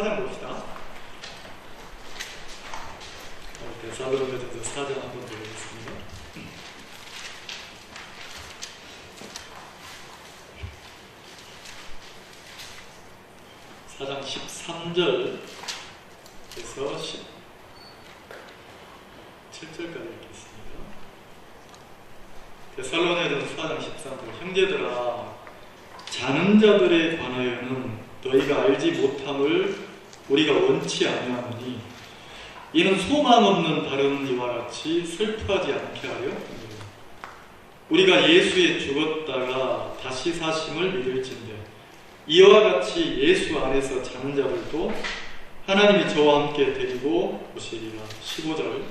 4장 봅시다. 데살로니가전서 4장 한번 보겠습니다. 4장 13절에서 17절까지 읽겠습니다. 데살로니가전서 4장 13절. 형제들아, 자는 자들에 관하여는 너희가 알지 못함을 우리가 원치 아니하노니 이는 소망 없는 다른 이와 같이 슬퍼하지 않게 하려 합니다. 우리가 예수에 죽었다가 다시 사심을 믿을진대 이와 같이 예수 안에서 자는 자들도 하나님이 저와 함께 데리고 오시리라. 15절.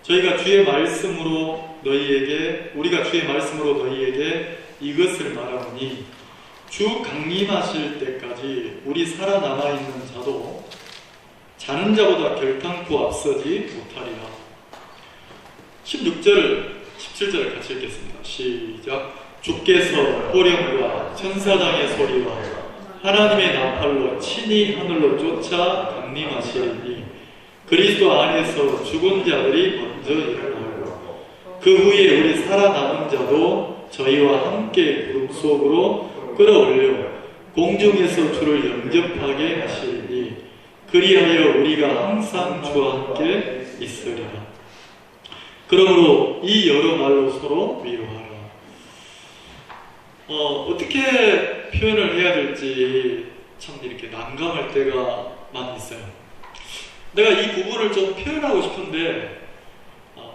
우리가 주의 말씀으로 너희에게 이것을 말하노니 주 강림하실 때까지 우리 살아남아 있는 자도 자는 자보다 결탄코 앞서지 못하리라. 16절, 17절을 같이 읽겠습니다. 시작. 주께서 호령과 천사장의 소리와 하나님의 나팔로 친히 하늘로 쫓아 강림하시리니 그리스도 안에서 죽은 자들이 먼저 일어나고 그 후에 우리 살아남은 자도 저희와 함께 구름 속으로 끌어올려 공중에서 주를 영접하게 하시리니 그리하여 우리가 항상 주와 함께 있으리라. 그러므로 이 여러 말로 서로 위로하라. 어떻게 표현을 해야 될지 참 이렇게 난감할 때가 많이 있어요. 내가 이 부분을 좀 표현하고 싶은데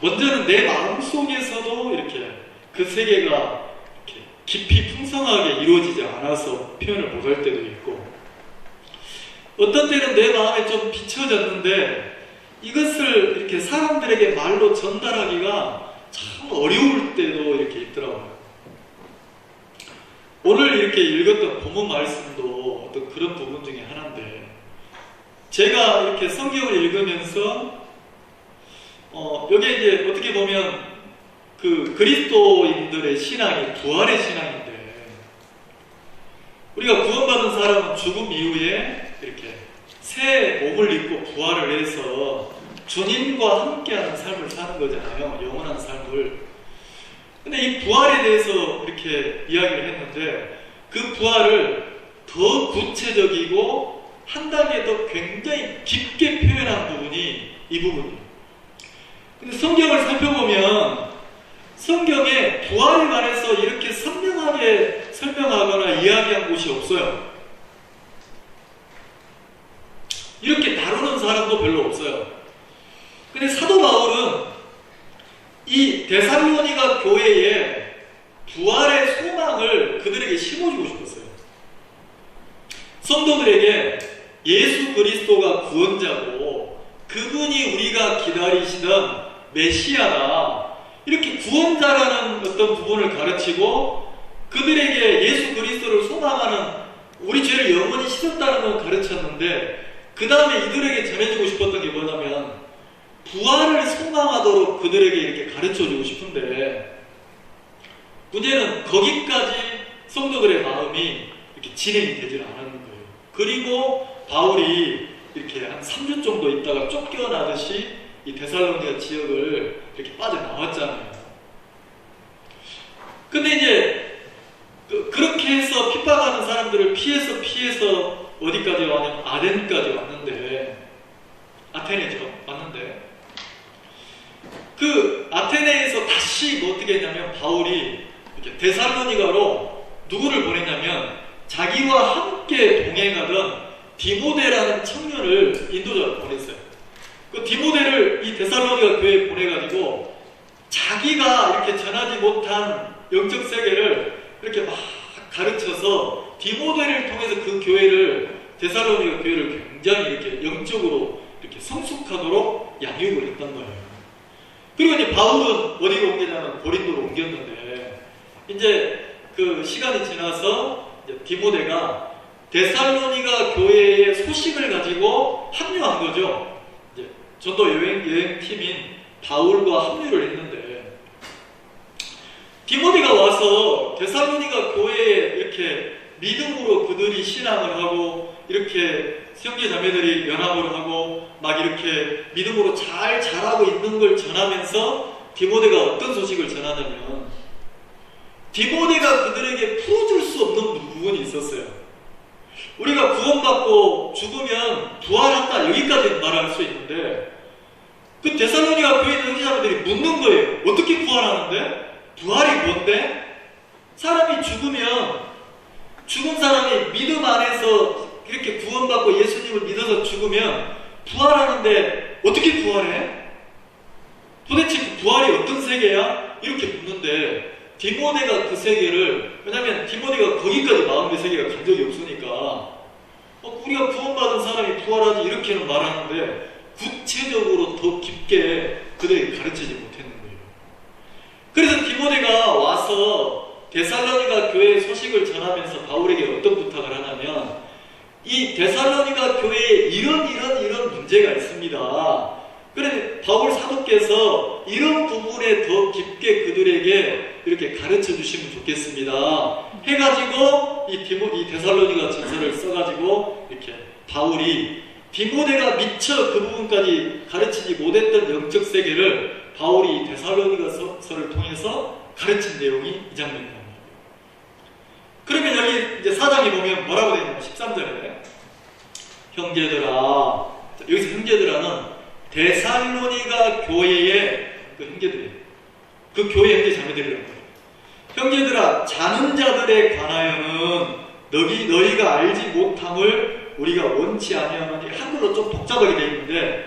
먼저는 내 마음속에서도 이렇게 그 세계가 이렇게 깊이 풍성하게 이루어지지 않아서 표현을 못할 때도 있고, 어떤 때는 내 마음에 좀 비춰졌는데 이것을 이렇게 사람들에게 말로 전달하기가 참 어려울 때도 이렇게 있더라고요. 오늘 이렇게 읽었던 본문 말씀도 어떤 그런 부분 중에 하나인데, 제가 이렇게 성경을 읽으면서 여기에 이제 어떻게 보면 그 그리스도인들의 신앙이 부활의 신앙인데, 우리가 구원받은 사람은 죽음 이후에 이렇게 새 몸을 입고 부활을 해서 주님과 함께하는 삶을 사는 거잖아요. 영원한 삶을. 근데 이 부활에 대해서 이렇게 이야기를 했는데, 그 부활을 더 구체적이고 한 단계 더 굉장히 깊게 표현한 부분이 이 부분이에요. 근데 성경을 살펴보면 성경에 부활에 관해서 이렇게 선명하게 설명하거나 이야기한 곳이 없어요. 이렇게 다루는 사람도 별로 없어요. 근데 사도 바울은 이 데살로니가 교회에 부활의 소망을 그들에게 심어주고 싶었어요. 성도들에게 예수 그리스도가 구원자고 그분이 우리가 기다리시던 메시아다, 이렇게 구원자라는 어떤 부분을 가르치고 그들에게 예수 그리스도를 소망하는, 우리 죄를 영원히 씻었다는 걸 가르쳤는데, 그 다음에 이들에게 전해주고 싶었던 게 뭐냐면 부활을 소망하도록 그들에게 이렇게 가르쳐주고 싶은데, 문제는 거기까지 성도들의 마음이 이렇게 진행이 되질 않은 거예요. 그리고 바울이 이렇게 한 3주 정도 있다가 쫓겨나듯이 이 데살로니가 지역을 이렇게 빠져나왔잖아요. 근데 이제 그렇게 해서 핍박하는 사람들을 피해서 어디까지 왔냐면 아덴까지 왔는데, 아테네죠. 왔는데 그 아테네에서 다시 뭐 어떻게 했냐면 바울이 이렇게 데살로니가로 누구를 보냈냐면 자기와 함께 동행하던 디모데라는 청년을 인도자로 보냈어요. 그 디모데를 이 데살로니가 교회에 보내가지고 자기가 이렇게 전하지 못한 영적 세계를 이렇게 막 가르쳐서 디모데를 통해서 그 교회를, 데살로니가 교회를 굉장히 이렇게 영적으로 이렇게 성숙하도록 양육을 했단 말이에요. 그리고 이제 바울은 어디로 옮기냐면 고린도로 옮겼는데, 이제 그 시간이 지나서 이제 디모데가 데살로니가 교회의 소식을 가지고 합류한 거죠. 이제 전도 여행팀인 바울과 합류를 했는데, 디모데가 와서 데살로니가 교회에 이렇게 믿음으로 그들이 신앙을 하고 이렇게 형제 자매들이 연합을 하고 막 이렇게 믿음으로 잘 자라고 있는 걸 전하면서 디모데가 어떤 소식을 전하냐면 디모데가 그들에게 풀어줄 수 없는 부분이 있었어요. 우리가 구원받고 죽으면 부활한다 여기까지는 말할 수 있는데 그 데살로니가 교회 있는 형제자매들이 묻는 거예요. 어떻게 부활하는데? 부활이 뭔데? 사람이 죽으면 죽은 사람이 믿음 안에서 이렇게 구원받고 예수님을 믿어서 죽으면 부활하는데 어떻게 부활해? 도대체 그 부활이 어떤 세계야? 이렇게 묻는데 디모데가 그 세계를, 왜냐면 디모데가 거기까지 마음의 세계가 간 적이 없으니까 우리가 구원받은 사람이 부활하지 이렇게는 말하는데 구체적으로 더 깊게 그들에게 가르치지 못했는 거예요. 그래서 디모데가 와서 데살로니가 교회의 소식을 전하면서 바울에게 어떤 부탁을 하냐면 이 데살로니가 교회에 이런 문제가 있습니다. 그래 바울 사도께서 이런 부분에 더 깊게 그들에게 이렇게 가르쳐 주시면 좋겠습니다 해가지고 이 데살로니가 전서를 써가지고 이렇게 바울이 디모데가 미처 그 부분까지 가르치지 못했던 영적 세계를 바울이 데살로니가서를 통해서 가르친 내용이 이 장면입니다. 그러면 여기 이제 4장에 보면 뭐라고 되어 있냐면 13절에 형제들아, 여기서 형제들아는 데살로니가 교회의 그 형제들이에요. 그 교회 형제 자매들이라는 거예요. 형제들아, 자는 자들에 관하여는 너희가 알지 못함을 우리가 원치 아니하노니, 한글로 좀 복잡하게 되어 있는데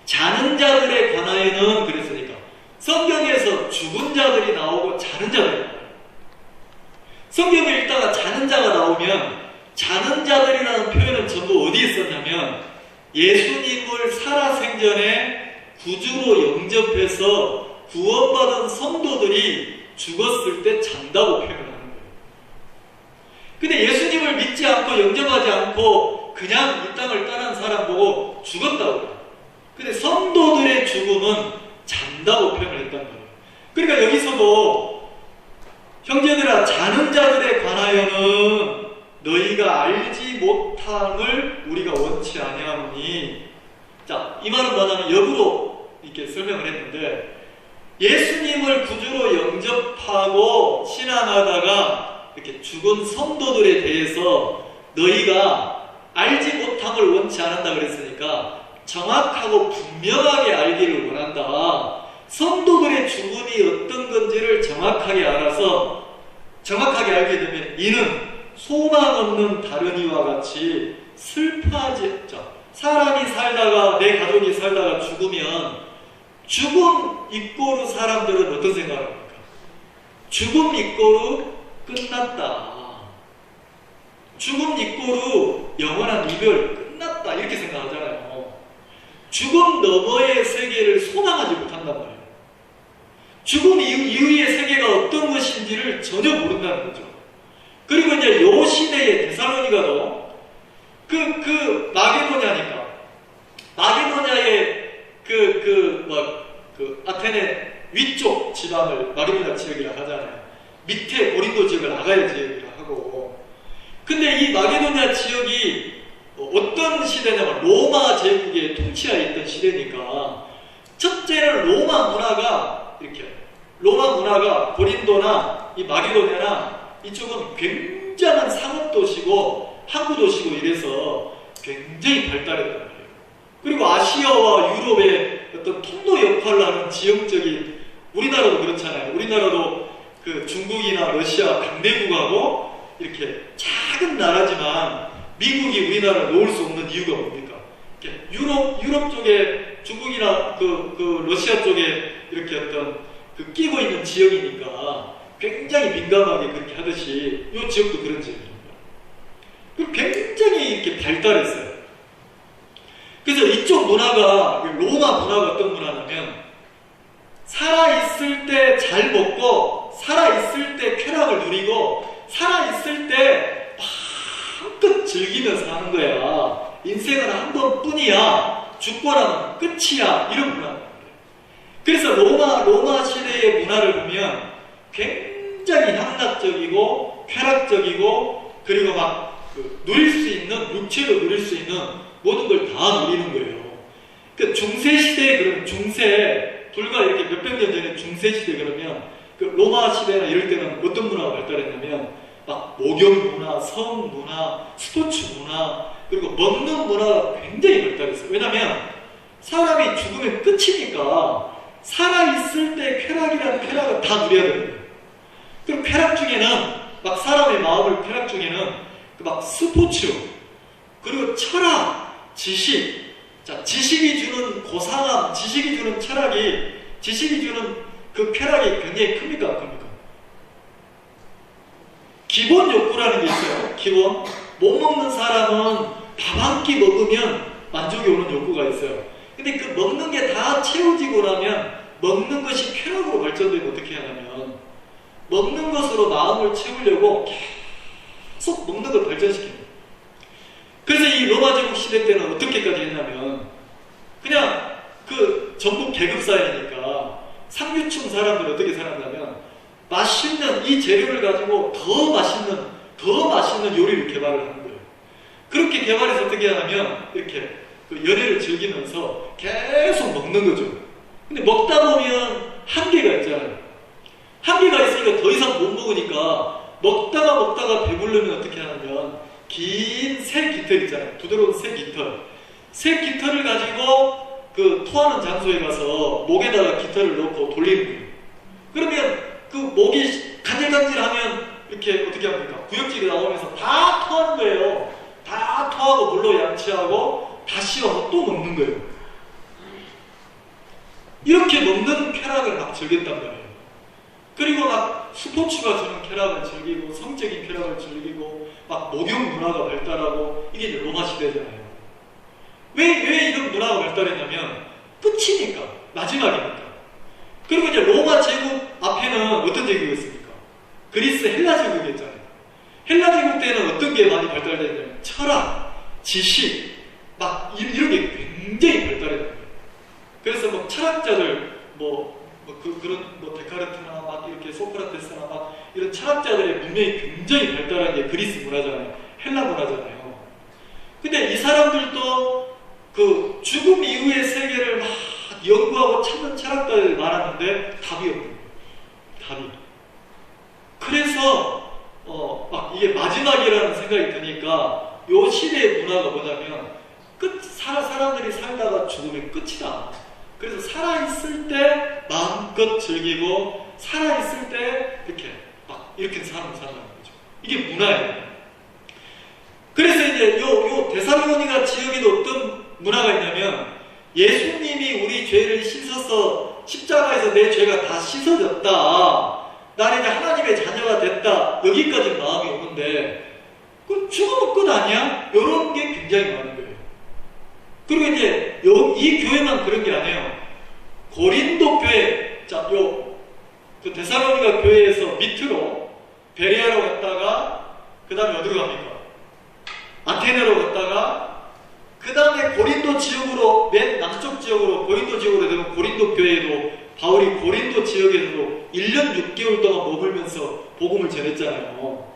자는 자들에 관하여는 그랬으니까 성경에서 죽은 자들이 나오고 자는 자들이 나와요. 성경에 읽다가 자는 자가 나오면 자는 자들이라는 표현은 전부 어디에 썼냐면 예수님을 살아생전에 구주로 영접해서 구원받은 성도들이 죽었을 때 잔다고 표현을 하는 거예요. 근데 예수님을 믿지 않고 영접하지 않고 그냥 이 땅을 떠난 사람 보고 죽었다고 해요. 근데 성도들의 죽음은 잔다고 표현을 했단 말이에요. 그러니까 여기서도 형제들아, 자는 자들에 관하여는 너희가 알지 못함을 우리가 원치 아니하노니. 자, 이 말은 뭐냐면 역으로 이렇게 설명을 했는데 예수님을 구주로 영접하고 신앙하다가 이렇게 죽은 성도들에 대해서 너희가 알지 못함을 원치 않는다 그랬으니까 정확하고 분명하게 알기를 원한다. 성도들의 죽음이 어떤 건지를 정확하게 알아서 정확하게 알게 되면 이는 소망 없는 다른 이와 같이 슬퍼하지. 사람이 살다가 내 가족이 살다가 죽으면 죽음 이꼬르 사람들은 어떤 생각을 합니까? 죽음 이꼬르 끝났다. 죽음 이꼬르 영원한 이별 끝났다. 이렇게 생각하잖아요. 죽음 너머의 세계를 소망하지 못한단 말이에요. 죽음 이후의 세계가 어떤 것인지를 전혀 모른다는 거죠. 그리고 이제 요 시대의 데살로니가도 그 마게도냐의 아테네 위쪽 지방을 마게도냐 지역이라고 하잖아요. 밑에 고린도 지역을 아가야 지역이라고 하고. 근데 이 마게도냐 지역이 어떤 시대냐면 로마 제국의 통치하에 있던 시대니까 첫째는 로마 문화가 고린도나 이 마게도냐나 이쪽은 굉장한 상업도시고 항구도시고 이래서 굉장히 발달했단 말이에요. 그리고 아시아와 유럽의 어떤 통로 역할을 하는 지형적인, 우리나라도 그렇잖아요. 우리나라도 그 중국이나 러시아 강대국하고 이렇게 작은 나라지만 미국이 우리나라를 놓을 수 없는 이유가 뭡니까? 유럽 쪽에 중국이나 그 러시아 쪽에 이렇게 어떤 끼고 있는 지역이니까 굉장히 민감하게 그렇게 하듯이 이 지역도 그런 지역입니다. 굉장히 이렇게 발달했어요. 그래서 이쪽 문화가, 로마 문화가 어떤 문화냐면 살아있을 때 잘 먹고 살아있을 때 쾌락을 누리고 살아있을 때 마음껏 즐기면서 사는 거야. 인생은 한 번뿐이야. 죽고 나면 끝이야. 이런 문화입니다. 그래서 로마 시대의 문화를 보면 굉장히 향락적이고 쾌락적이고 그리고 막 누릴 수 있는 육체로 누릴 수 있는 모든 걸 다 누리는 거예요. 그 중세시대에 그러면 불과 이렇게 몇백 년 전에 중세시대 그러면 그 로마 시대나 이럴 때는 어떤 문화가 발달했냐면 막 목욕 문화, 성 문화, 스포츠 문화, 그리고 먹는 문화가 굉장히 발달했어요. 왜냐면 사람이 죽으면 끝이니까 살아있을 때 쾌락은 다 누려야 됩니다. 그럼 쾌락 중에는 막 사람의 마음을 쾌락 중에는 막 스포츠, 그리고 철학, 지식, 자, 지식이 주는 고상함, 지식이 주는 철학이, 지식이 주는 그 쾌락이 굉장히 큽니까? 안 큽니까? 기본 욕구라는 게 있어요. 기본. 못 먹는 사람은 밥 한 끼 먹으면 만족이 오는 욕구가 있어요. 근데 그 먹는 게 다 채워지고 나면 먹는 것이 쾌락으로 발전되면 어떻게 하냐면 먹는 것으로 마음을 채우려고 계속 먹는 걸 발전시킵니다. 그래서 이 로마 제국 시대 때는 어떻게까지 했냐면 그냥 그 전국 계급사회니까 상류층 사람들은 어떻게 살았냐면 맛있는 이 재료를 가지고 더 맛있는 요리를 개발을 하는 거예요. 그렇게 개발해서 어떻게 하냐면 이렇게 그 연애를 즐기면서 계속 먹는 거죠. 근데 먹다 보면 한계가 있잖아요. 한계가 있으니까 더 이상 못 먹으니까 먹다가 배부르면 어떻게 하냐면 긴 새 깃털 있잖아요. 부드러운 새 깃털. 새 깃털을 가지고 그 토하는 장소에 가서 목에다가 깃털을 넣고 돌리는 거예요. 그러면 그 목이 간질간질하면 이렇게 어떻게 합니까? 구역질이 나오면서 다 토하는 거예요. 다 토하고 물로 양치하고 다 씌워서 또 먹는 거예요. 이렇게 먹는 쾌락을 막 즐겼단 말이에요. 그리고 막 스포츠가 주는 쾌락을 즐기고 성적인 쾌락을 즐기고 막 목욕 문화가 발달하고 이게 이제 로마 시대잖아요. 왜 이런 문화가 발달했냐면 끝이니까, 마지막이니까. 그리고 이제 로마 제국 앞에는 어떤 제국이 있습니까? 그리스 헬라 제국이 있잖아요. 헬라 제국 때는 어떤 게 많이 발달됐냐면 철학, 지식, 막 이런 게 굉장히 발달했던 거예요. 그래서 뭐 철학자들 그런 데카르트나 막 이렇게 소크라테스나 막 이런 철학자들의 문명이 굉장히 발달한 게 그리스 문화잖아요. 헬라 문화잖아요. 근데 이 사람들도 그 죽음 이후의 세계를 막 연구하고 찾는 철학자들이 많았는데 답이 없는 거예요. 답이. 그래서 막 이게 마지막이라는 생각이 드니까 요 시대의 문화가 뭐냐면 사람들이 살다가 죽으면 끝이다. 그래서 살아있을 때 마음껏 즐기고 살아있을 때 이렇게 사는 거죠. 이게 문화예요. 그래서 이제 요 데살로니가 지역에도 어떤 문화가 있냐면 예수님이 우리 죄를 씻어서 십자가에서 내 죄가 다 씻어졌다. 나는 이제 하나님의 자녀가 됐다. 여기까지 마음이 오는데 그 죽으면 끝 아니야? 이런 게 굉장히 많은 거예요. 그리고 이제 이 교회만 그런 게 아니에요. 고린도 교회, 그 데살로니가 교회에서 밑으로 베레아로 갔다가 그 다음에 어디로 갑니까? 아테네로 갔다가 그 다음에 고린도 지역으로 맨 남쪽 지역으로 고린도 지역으로 되면 고린도 교회에도 바울이 고린도 지역에서도 1년 6개월 동안 머물면서 복음을 전했잖아요.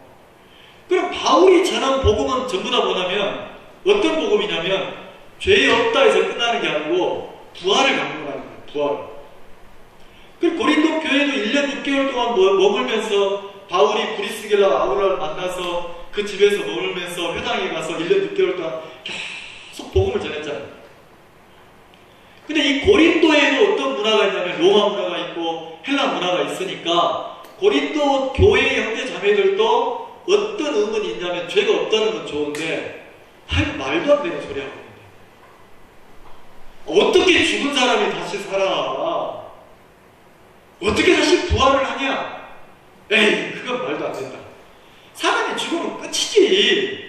그럼 바울이 전한 복음은 전부 다 뭐냐면 어떤 복음이냐면 죄 없다 해서 끝나는 게 아니고 부활을 강조하는 거예요. 부활. 그리고 고린도 교회도 1년 6개월 동안 머물면서 바울이 브리스길라 아울라를 만나서 그 집에서 머물면서 회당에 가서 1년 6개월 동안 계속 복음을 전했잖아요. 근데 이 고린도에도 어떤 문화가 있냐면 로마 문화가 있고 헬라 문화가 있으니까 고린도 교회의 형제 자매들도 어떤 의문이 있냐면 죄가 없다는 건 좋은데 말도 안 되는 소리 하고 어떻게 죽은 사람이 다시 살아? 어떻게 다시 부활을 하냐? 에이, 그건 말도 안 된다. 사람이 죽으면 끝이지.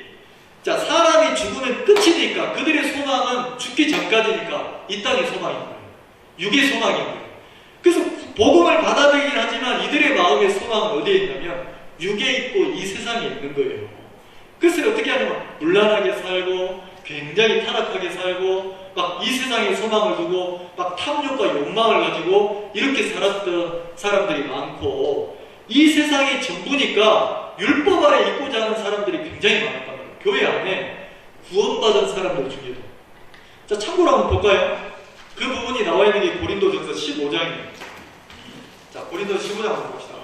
자, 사람이 죽으면 끝이니까 그들의 소망은 죽기 전까지니까 이 땅의 소망인 거예요. 육의 소망인 거예요. 그래서 복음을 받아들이긴 하지만 이들의 마음의 소망은 어디에 있냐면 육에 있고 이 세상에 있는 거예요. 그래서 어떻게 하냐면 문란하게 살고 굉장히 타락하게 살고 막 이 세상에 소망을 두고 막 탐욕과 욕망을 가지고 이렇게 살았던 사람들이 많고 이 세상이 전부니까 율법 아래 있고자 하는 사람들이 굉장히 많았단 말이에요. 교회 안에 구원받은 사람들 중에도. 자, 참고로 한번 볼까요? 그 부분이 나와 있는 게 고린도전서 15장입니다. 자, 고린도전서 15장 한번 봅시다.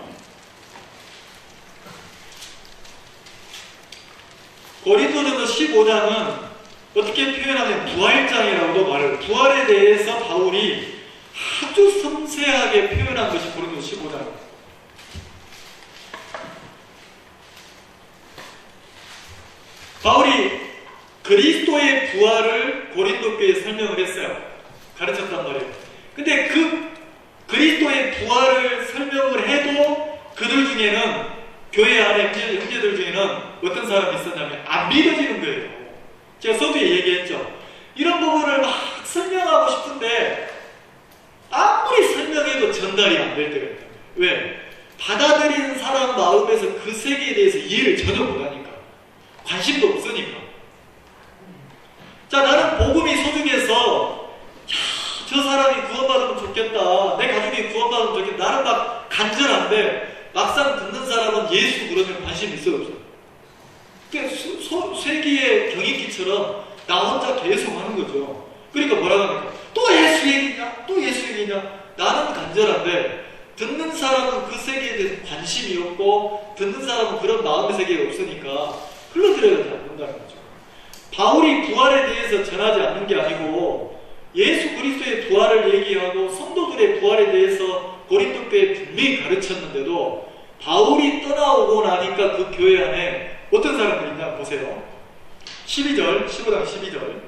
고린도전서 15장은 어떻게 표현하면 부활장이라고도 말을, 부활에 대해서 바울이 아주 섬세하게 표현한 것이 고린도전서 15장입니다. 바울이 그리스도의 부활을 고린도 교회에 설명을 했어요. 가르쳤단 말이에요. 근데 그 그리스도의 부활을 설명을 해도 그들 중에는, 교회 안에 형제들 중에는 어떤 사람이 있었냐면 안 믿어지는 거예요. 제가 서두에 얘기했죠. 이런 부분을 막 설명하고 싶은데 아무리 설명해도 전달이 안 될 때가 있다. 왜? 받아들이는 사람 마음에서 그 세계에 대해서 이해를 전혀 못하니까, 관심도 없으니까. 자, 나는 복음이 소중해서, 야, 저 사람이 구원받으면 좋겠다, 내 가족이 구원받으면 좋겠다, 나는 막 간절한데 막상 듣는 사람은 예수 그러면 관심이 있어요, 없어요? 쇠기의 경익기처럼 나 혼자 계속 하는 거죠. 그러니까 뭐라고 합니까? 또 예수 얘기냐? 또 예수 얘기냐? 나는 간절한데 듣는 사람은 그 세계에 대해서 관심이 없고, 듣는 사람은 그런 마음의 세계가 없으니까 흘러들어가지 않는다는 거죠. 바울이 부활에 대해서 전하지 않는 게 아니고 예수 그리스도의 부활을 얘기하고 성도들의 부활에 대해서 고린도 교회에 분명히 가르쳤는데도 바울이 떠나오고 나니까 그 교회 안에 어떤 사람들이 있냐 보세요. 12절, 15장 12절.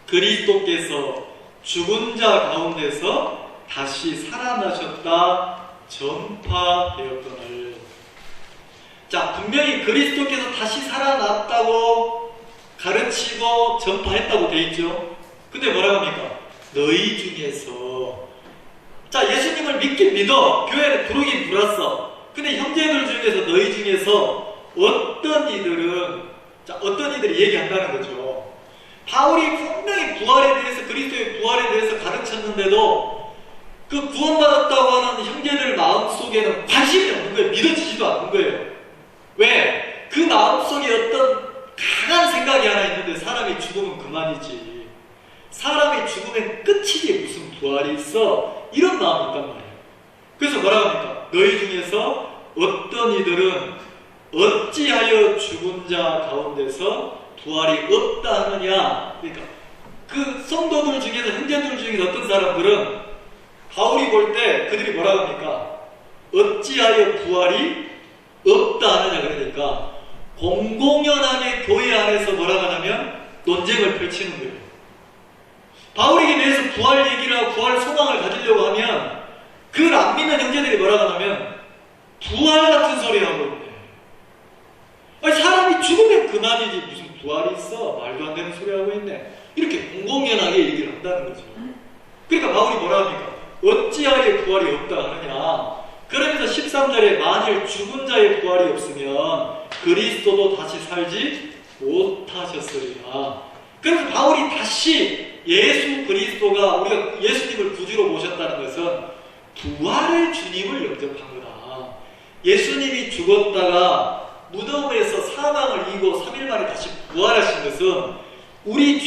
그리스도께서 죽은 자 가운데서 다시 살아나셨다 전파되었거늘. 자, 분명히 그리스도께서 다시 살아났다고 가르치고 전파했다고 돼 있죠. 근데 뭐라고 합니까? 너희 중에서. 자, 예수님을 믿긴 믿어. 교회에 부르긴 불었어. 근데 형제들 중에서, 너희 중에서 어떤 이들은, 자, 어떤 이들이 얘기한다는 거죠. 바울이 분명히 부활에 대해서, 그리스도의 부활에 대해서 가르쳤는데도 그 구원받았다고 하는 형제들 마음속에는 관심이 없는 거예요. 믿어지지도 않는 거예요. 왜? 그 마음속에 어떤 강한 생각이 하나 있는데, 사람이 죽으면 그만이지, 사람이 죽으면 끝이지 무슨 부활이 있어, 이런 마음이 있단 말이에요. 그래서 뭐라고 합니까? 너희 중에서 어떤 이들은 어찌하여 죽은 자 가운데서 부활이 없다 하느냐. 그러니까 그 성도들 중에서, 형제들 중에서 어떤 사람들은 바울이 볼 때 그들이 뭐라고 합니까? 어찌하여 부활이 없다 하느냐. 그러니까 공공연하게 교회 안에서 뭐라고 하냐면 논쟁을 펼치는 거예요. 바울에게 대해서 부활 얘기를 하고 부활 소망을 가지려고 하면 그걸 안 믿는 형제들이 뭐라고 하냐면 부활 같은 소리 하고 있네. 아니, 사람이 죽으면 그만이지 무슨 부활이 있어, 말도 안 되는 소리 하고 있네, 이렇게 공공연하게 얘기를 한다는 거죠. 그러니까 바울이 뭐라 합니까? 어찌하여 부활이 없다 하느냐. 그러면서 13절에 만일 죽은 자의 부활이 없으면 그리스도도 다시 살지 못하셨으리라. 그래서 바울이 다시 예수 그리스도가, 우리가 예수님을 구주로 모셨다는 것은 부활의 주님을 영접한 거다. 예수님이 죽었다가 무덤에서 사망을 이기고 3일 만에 다시 부활하신 것은 우리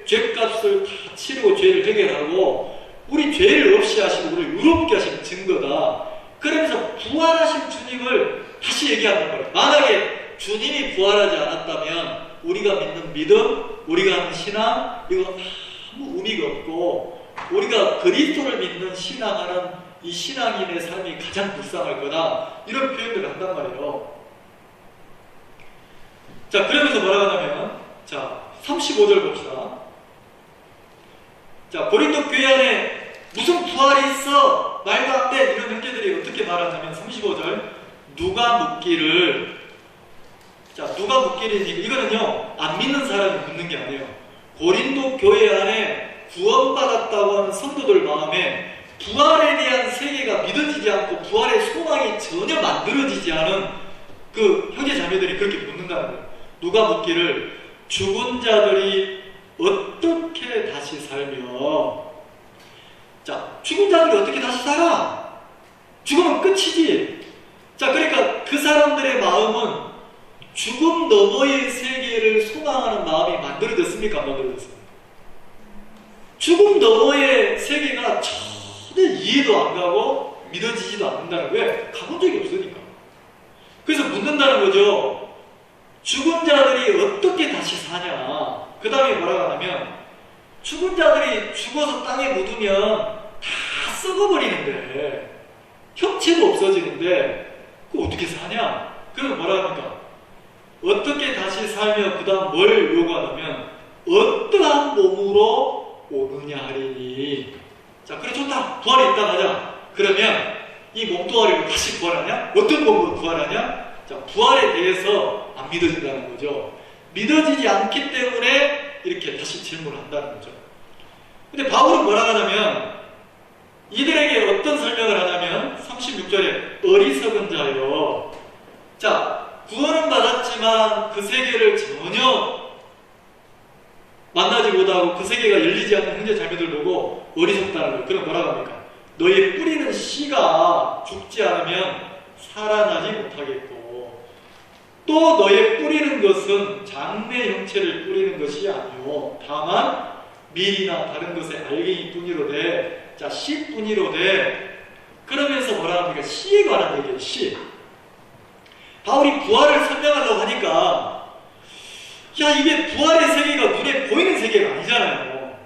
죄값을 다 치르고 죄를 해결하고 우리 죄를 없이 하시고 우리를 의롭게 하신 증거다. 그러면서 부활하신 주님을 다시 얘기한단 말이에요. 만약에 주님이 부활하지 않았다면 우리가 믿는 믿음, 우리가 하는 신앙, 이거 아무 의미가 없고, 우리가 그리스도를 믿는 신앙하는 이 신앙인의 삶이 가장 불쌍할 거다, 이런 표현들을 한단 말이에요. 자, 그러면서 뭐라고 하냐면, 자, 35절 봅시다. 자, 고린도 교회 안에 무슨 부활이 있어, 말도 안 돼, 이런 형제들이 어떻게 말하냐면 35절, 누가 묻기를, 자, 누가 묻기를, 이거는요 안 믿는 사람이 묻는 게 아니에요. 고린도 교회 안에 구원받았다고 하는 성도들 마음에 부활에 대한 세계가 믿어지지 않고 부활의 소망이 전혀 만들어지지 않은 그 형제 자매들이 그렇게 묻는다는 거예요. 누가 묻기를 죽은 자들이 어떻게 다시 살며. 자, 죽은 자들이 어떻게 다시 살아? 죽으면 끝이지. 자, 그러니까 그 사람들의 마음은 죽음 너머의 세계를 소망하는 마음이 만들어졌습니까? 안 만들어졌습니까? 죽음 너머의 세계가 전혀 이해도 안 가고 믿어지지도 않는다는 왜? 가본 적이 없으니까. 그래서 묻는다는 거죠. 죽은 자들이 어떻게 다시 사냐? 그 다음에 뭐라고 하냐면 죽은 자들이 죽어서 땅에 묻으면 다 썩어버리는데 형체도 없어지는데 그거 어떻게 사냐? 그럼 뭐라 합니까? 어떻게 다시 살며 그 다음 뭘 요구하냐면 어떠한 몸으로 오느냐 하리니. 자, 그래 좋다. 부활이 있다 가자. 그러면 이 몸뚱아리를 다시 부활하냐? 어떤 몸으로 부활하냐? 자, 부활에 대해서 안 믿어진다는 거죠. 믿어지지 않기 때문에 이렇게 다시 질문을 한다는 거죠. 근데 바울은 뭐라 하냐면 이들에게 어떤 설명을 하냐면 36절에 어리석은 자여. 자, 구원은 받았지만 그 세계를 전혀 만나지 못하고 그 세계가 열리지 않는 현재 자매들 보고 어리석다는 거예요. 그럼 뭐라고 합니까? 너희 뿌리는 씨가 죽지 않으면 살아나지 못하겠고 또 너희 뿌리는 것은 장래 형체를 뿌리는 것이 아니오 다만 밀이나 다른 것의 알갱이 뿐이로되 자 씨 뿐이로되. 그러면서 뭐라 합니까? 씨에 관한 얘기예요. 씨. 바울이 부활을 설명하려고 하니까 야 이게 부활의 세계가 눈에 보이는 세계가 아니잖아요.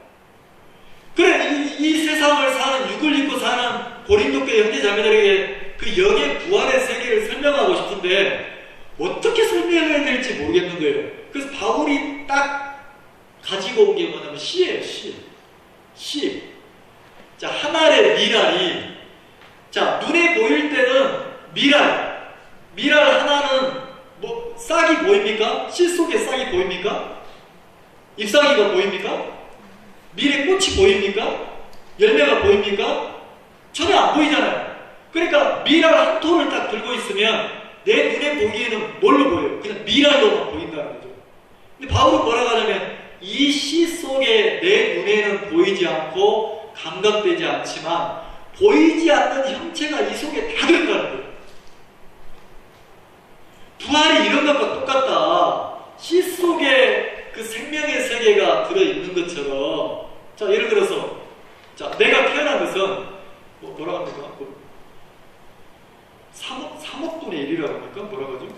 그래 이 세상을 사는 육을 입고 사는 고린도교회 형제자매들에게 그 영의 부활의 세계를 설명하고 싶은데 어떻게 설명해야 될지 모르겠는 거예요. 그래서 바울이 딱 가지고 온 게 뭐냐면 씨예요. 씨. 자, 하나의 미랄이 자 눈에 보일 때는 미랄 하나는 뭐 싹이 보입니까? 씨 속에 싹이 보입니까? 잎사귀가 보입니까? 밀의 꽃이 보입니까? 열매가 보입니까? 전혀 안 보이잖아요. 그러니까 미랄 한 톨을 딱 들고 있으면 내 눈에 보기에는 뭘로 보여요? 그냥 미랄로만 보인다는 거죠. 근데 바울은 뭐라고 하냐면 이 씨 속에 내 눈에는 보이지 않고 감각되지 않지만 보이지 않는 형체가 이 속에 다 들어있다는 거예요. 부활이 이런 것과 똑같다. 씨 속에 그 생명의 세계가 들어있는 것처럼 자 예를 들어서 자 내가 태어난 것은 뭐라고 합니까? 3억분의 1이라고 합니까? 뭐라고 하죠?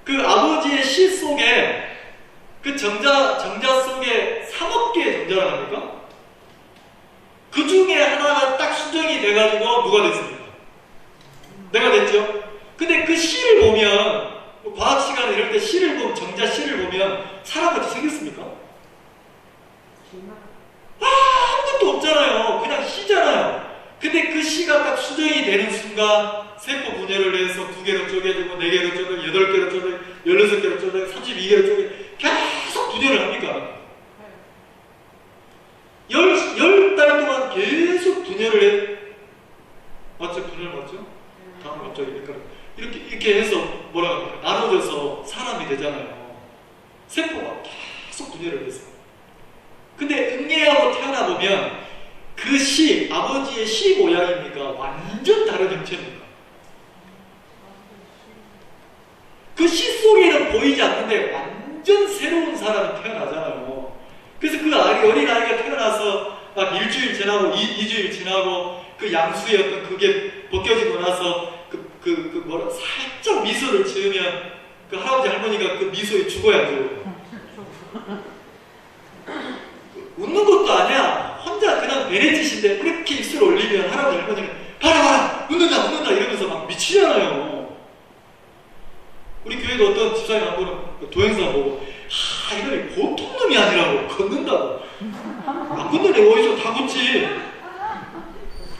그 아버지의 씨 속에 그 정자 속에 3억 개의 정자라고 합니까? 그 중에 하나가 딱 수정이 돼가지고 누가 됐습니까? 내가 됐죠? 근데 그 씨를 보면 과학 시간에 이럴 때 씨를 보면 정자 씨를 보면 사람같이 생겼습니까? 아무것도 없잖아요. 그냥 씨잖아요. 근데 그 씨가 딱 수정이 되는 순간 세포 분열을 해서 2개로 쪼개지고 4개로 쪼개지고 8개로 쪼개지고 16개로 쪼개지고 32개로 쪼개지고 계속 분열을 합니까? 10달 동안 계속 분열을 해. 맞죠? 분열 맞죠? 다음 갑자기 이렇게 해서 뭐라 합니까? 나눠져서 사람이 되잖아요. 세포가 계속 분열을 해서. 근데 응애하고 태어나 보면 그 씨, 아버지의 씨 모양입니까? 완전 다른 형체입니까? 그 씨 속에는 보이지 않는데 완전 새로운 사람이 태어나잖아요. 그래서 그 어린아이가 태어나서 막 일주일 지나고 2주일 지나고 그 양수의 어떤 그게 벗겨지고 나서 살짝 미소를 지으면 그 할아버지 할머니가 그 미소에 죽어야죠. 웃는 것도 아니야. 혼자 그냥 베레짓인데 그렇게 입술 올리면 할아버지 할머니가 봐라 웃는다 이러면서 막 미치잖아요. 우리 교회도 어떤 집사님 한 분은 도행사 보고 이놈이 보통 놈이 아니라고 걷는다고. 안 걷는 애 어디서 다 걷지.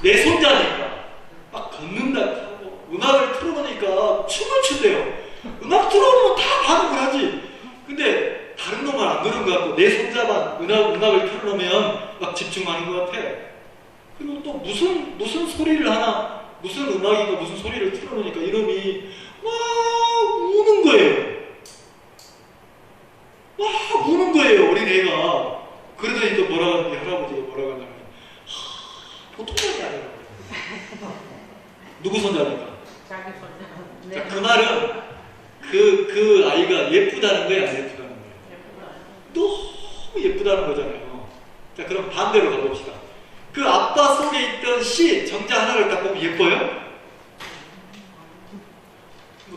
내 손자니까 막 걷는다 하고 음악을 틀어놓으니까 춤을 춘대요. 음악 틀어놓으면 다 반응을 하지. 근데 다른 놈은 안 그런 것 같고 내 손자만 음악을 틀어놓으면 막 집중하는 것 같아. 그리고 또 무슨 소리를 하나 무슨 음악이고 무슨 소리를 틀어놓으니까 이놈이 막 우는 거예요. 막 우는 거예요, 어린애가. 그러더니 또 할아버지가 뭐라고 하냐면, 보통 놈이 아니라고. 누구 손자니까? 자기 손자. 자, 그 말은 그 아이가 예쁘다는 거야, 안 예쁘다는 거야? 너무 예쁘다는 거잖아요. 자, 그럼 반대로 가봅시다. 그 아빠 속에 있던 씨, 정자 하나를 딱 보면 예뻐요?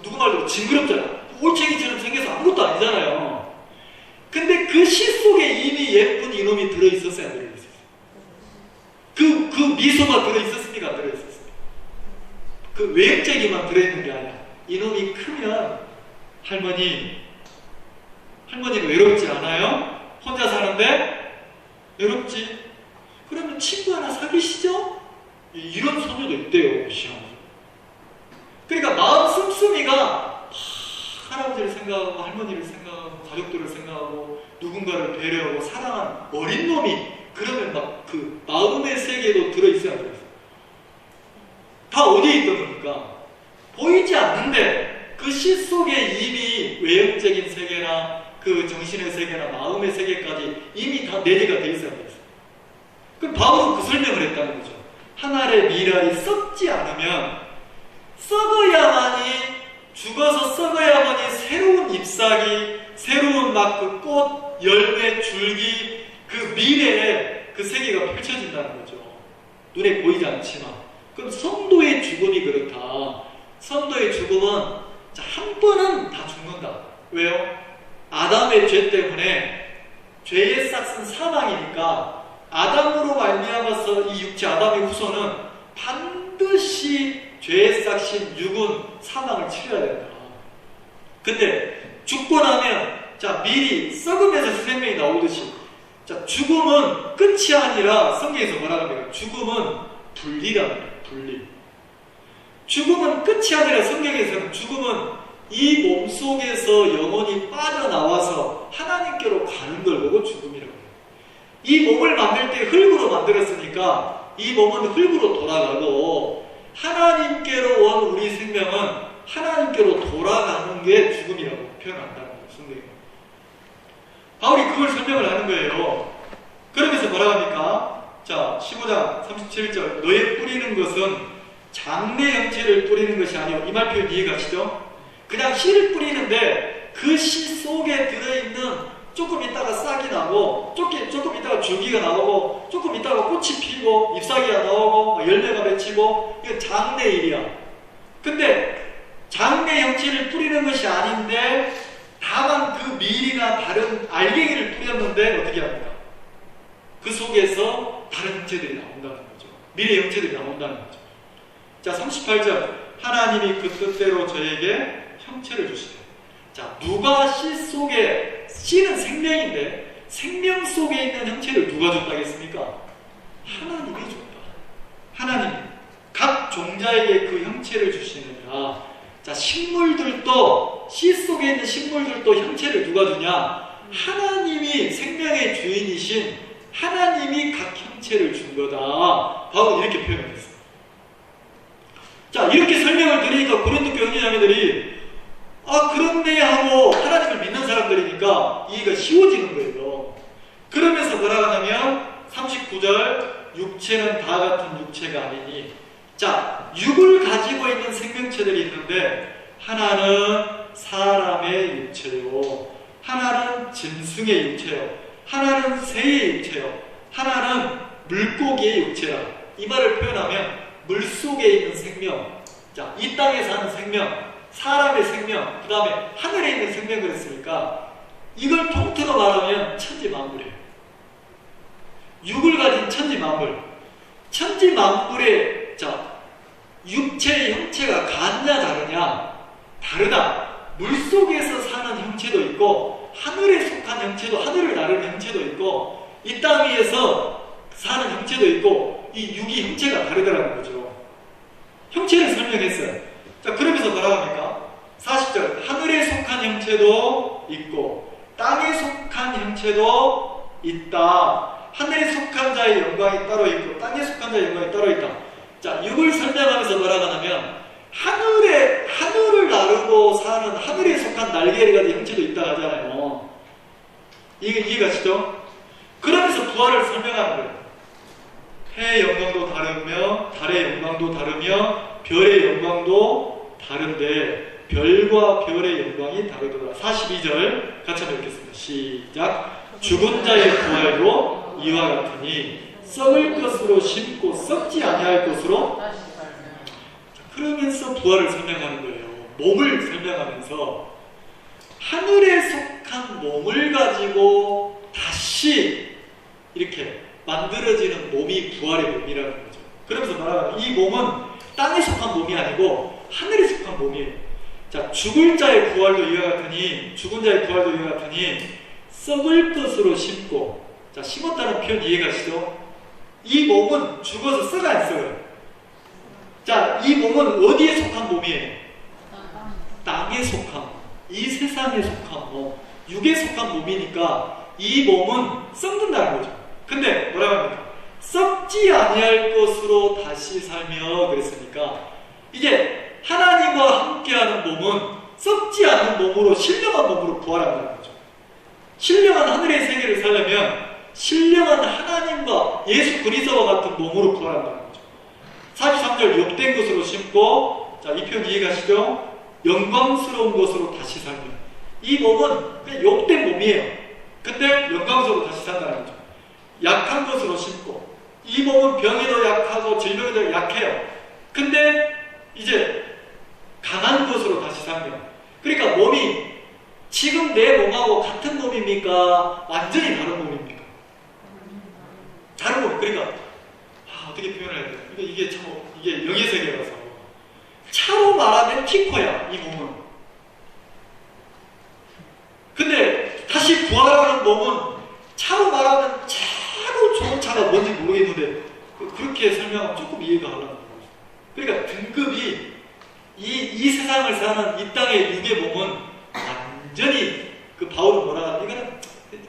누구 말대로 징그럽잖아. 올챙이처럼 생겨서 아무것도 아니잖아요. 근데 그 씨 속에 이미 예쁜 이놈이 들어있었어요, 안 들어있었어요? 그 미소가 들어있었습니까, 안 들어있었어요? 그 외형적이만 들어있는 게 아니야. 이놈이 크면 할머니는 외롭지 않아요? 혼자 사는데 외롭지? 그러면 친구 하나 사귀시죠? 이런 소녀도 있대요, 시험. 그러니까 마음 씀씀이가 할아버지를 생각하고 할머니를 생각하고 가족들을 생각하고 누군가를 배려하고 사랑한 어린 놈이 그러면 막 그 마음의 세계에도 들어있어야 안 들어있어요? 다 어디에 있던 겁니까? 보이지 않는데 그 시 속에 이미 외형적인 세계나 그 정신의 세계나 마음의 세계까지 이미 다 내재가 되어 있어야 돼요. 그럼 바울은 그 설명을 했다는 거죠. 한 알의 미랄이 썩지 않으면 썩어야만이 죽어서 썩어야만이 새로운 잎사귀, 새로운 막 그 꽃, 열매, 줄기 그 미래에 그 세계가 펼쳐진다는 거죠. 눈에 보이지 않지만. 그럼 성도의 죽음이 그렇다. 성도의 죽음은 한 번은 다 죽는다. 왜요? 아담의 죄 때문에 죄의 싹은 사망이니까 아담으로 말미암아서 이 육체 아담의 후손은 반드시 죄의 싹신 육은 사망을 치러야 된다. 근데 죽고 나면 미리 썩으면서 생명이 나오듯이 죽음은 끝이 아니라 성경에서 뭐라고 합니까? 죽음은 분리라는 거예요. 분리. 죽음은 끝이 아니라 성경에서는 죽음은 이 몸 속에서 영혼이 빠져나와서 하나님께로 가는 걸 보고 죽음이라고 해요. 이 몸을 만들 때 흙으로 만들었으니까 이 몸은 흙으로 돌아가고 하나님께로 온 우리 생명은 하나님께로 돌아가는 게 죽음이라고 표현한다는 거예요. 성경이. 바울이 그걸 설명을 하는 거예요. 그러면서 뭐라고 합니까? 자, 15장 37절 너의 뿌리는 것은 장래 형체를 뿌리는 것이 아니오. 이 말 표현 이해가시죠? 그냥 씨를 뿌리는데 그 씨 속에 들어있는 조금 있다가 싹이 나고 조금 있다가 줄기가 나오고 조금 있다가 꽃이 피고 잎사귀가 나오고 열매가 맺히고 이건 장래 일이야. 근데 장래 형체를 뿌리는 것이 아닌데 다만 그 밀이나 다른 알갱이를 뿌렸는데 어떻게 합니까? 그 속에서 다른 형체들이 나온다는 거죠. 미래 형체들이 나온다는 거죠. 자, 38절 하나님이 그 뜻대로 저에게 형체를 주시되. 자, 누가 씨 속에, 씨는 생명인데 생명 속에 있는 형체를 누가 줬다겠습니까? 하나님이 줬다. 하나님이 각 종자에게 그 형체를 주시느니라. 자, 식물들도, 씨 속에 있는 식물들도 형체를 누가 주냐? 하나님이 생명의 주인이신 하나님이 각 형체를 준 거다. 바로 이렇게 표현했어요. 자, 이렇게 설명을 드리니까 고린도 교회 형제자매들이 그렇네 하고 하나님을 믿는 사람들이니까 이해가 쉬워지는 거예요. 그러면서 뭐라고 하냐면 39절 육체는 다 같은 육체가 아니니. 자, 육을 가지고 있는 생명체들이 있는데 하나는 사람의 육체요, 하나는 짐승의 육체요, 하나는 새의 육체요, 하나는 물고기의 육체라. 이 말을 표현하면 물속에 있는 생명, 자, 이 땅에 사는 생명, 사람의 생명, 그 다음에 하늘에 있는 생명 그랬으니까 이걸 통틀어 말하면 천지만물이에요. 육을 가진 천지만물. 천지만물의 육체의 형체가 같냐 다르냐? 다르다. 물속에서 사는 형체도 있고 하늘에 속한 형체도, 하늘을 나르는 형체도 있고 이 땅 위에서 사는 형체도 있고 이 육이 형체가 다르다는 거죠. 형체를 설명했어요. 자, 그러면서 뭐라고 합니까? 40절 하늘에 속한 형체도 있고 땅에 속한 형체도 있다. 하늘에 속한 자의 영광이 따로 있고 땅에 속한 자의 영광이 따로 있다. 자, 육을 설명하면서 뭐라고 하냐면 하늘을 나르고 사는 하늘에 속한 날개를 가진 형체도 있다 하잖아요. 이해가시죠? 그러면서 부활을 설명하는 거예요. 해의 영광도 다르며 달의 영광도 다르며 별의 영광도 다른데 별과 별의 영광이 다르더라. 42절 같이 한번 읽겠습니다. 시작. 죽은 자의 부활도 이와 같으니 썩을 것으로 심고 썩지 아니할 것으로. 그러면서 부활을 설명하는 거예요. 몸을 설명하면서 하늘에 속한 몸을 가지고 다시 이렇게 만들어지는 몸이 부활의 몸이라는 거죠. 그러면서 말하면 이 몸은 땅에 속한 몸이 아니고 하늘에 속한 몸이에요. 자, 죽을 자의 부활도 이와 같으니, 죽은 자의 부활도 이와 같으니 썩을 것으로 심고. 자, 심었다는 표현 이해가시죠? 이 몸은 죽어서 썩어 안 썩어요? 자, 이 몸은 어디에 속한 몸이에요? 땅에 속한, 이 세상에 속한 몸, 육에 속한 몸이니까 이 몸은 썩는다는 거죠. 근데 뭐라고 합니까? 썩지 아니할 것으로 다시 살며 그랬으니까 이제 하나님과 함께하는 몸은 썩지 않은 몸으로, 신령한 몸으로 부활한다는 거죠. 신령한 하늘의 세계를 살려면 신령한 하나님과 예수 그리스도와 같은 몸으로 부활한다는 거죠. 43절 욕된 것으로 심고, 자, 이 표현 이해가시죠? 영광스러운 것으로 다시 살며. 이 몸은 그냥 욕된 몸이에요. 근데 영광스러워 다시 산다는 거죠. 약한 것으로 심고, 이 몸은 병에도 약하고 질병에도 약해요. 근데 이제 강한 것으로 다시 살며. 그러니까 몸이 지금 내 몸하고 같은 몸입니까? 완전히 다른 몸입니까? 다른 몸. 그러니까 어떻게 표현해야 돼요? 이게 참, 이게 영의 세계라서. 차로 말하면 티코야, 이 몸은. 근데 다시 부활하는 몸은 차로 말하면 차로 좋은 차가 뭔지 모르겠는데 그렇게 설명하면 조금 이해가 하려는 거예요. 그러니까 등급이 이 세상을 사는 이 땅의 육의 몸은 완전히 그 바울은 뭐라 하나, 이거는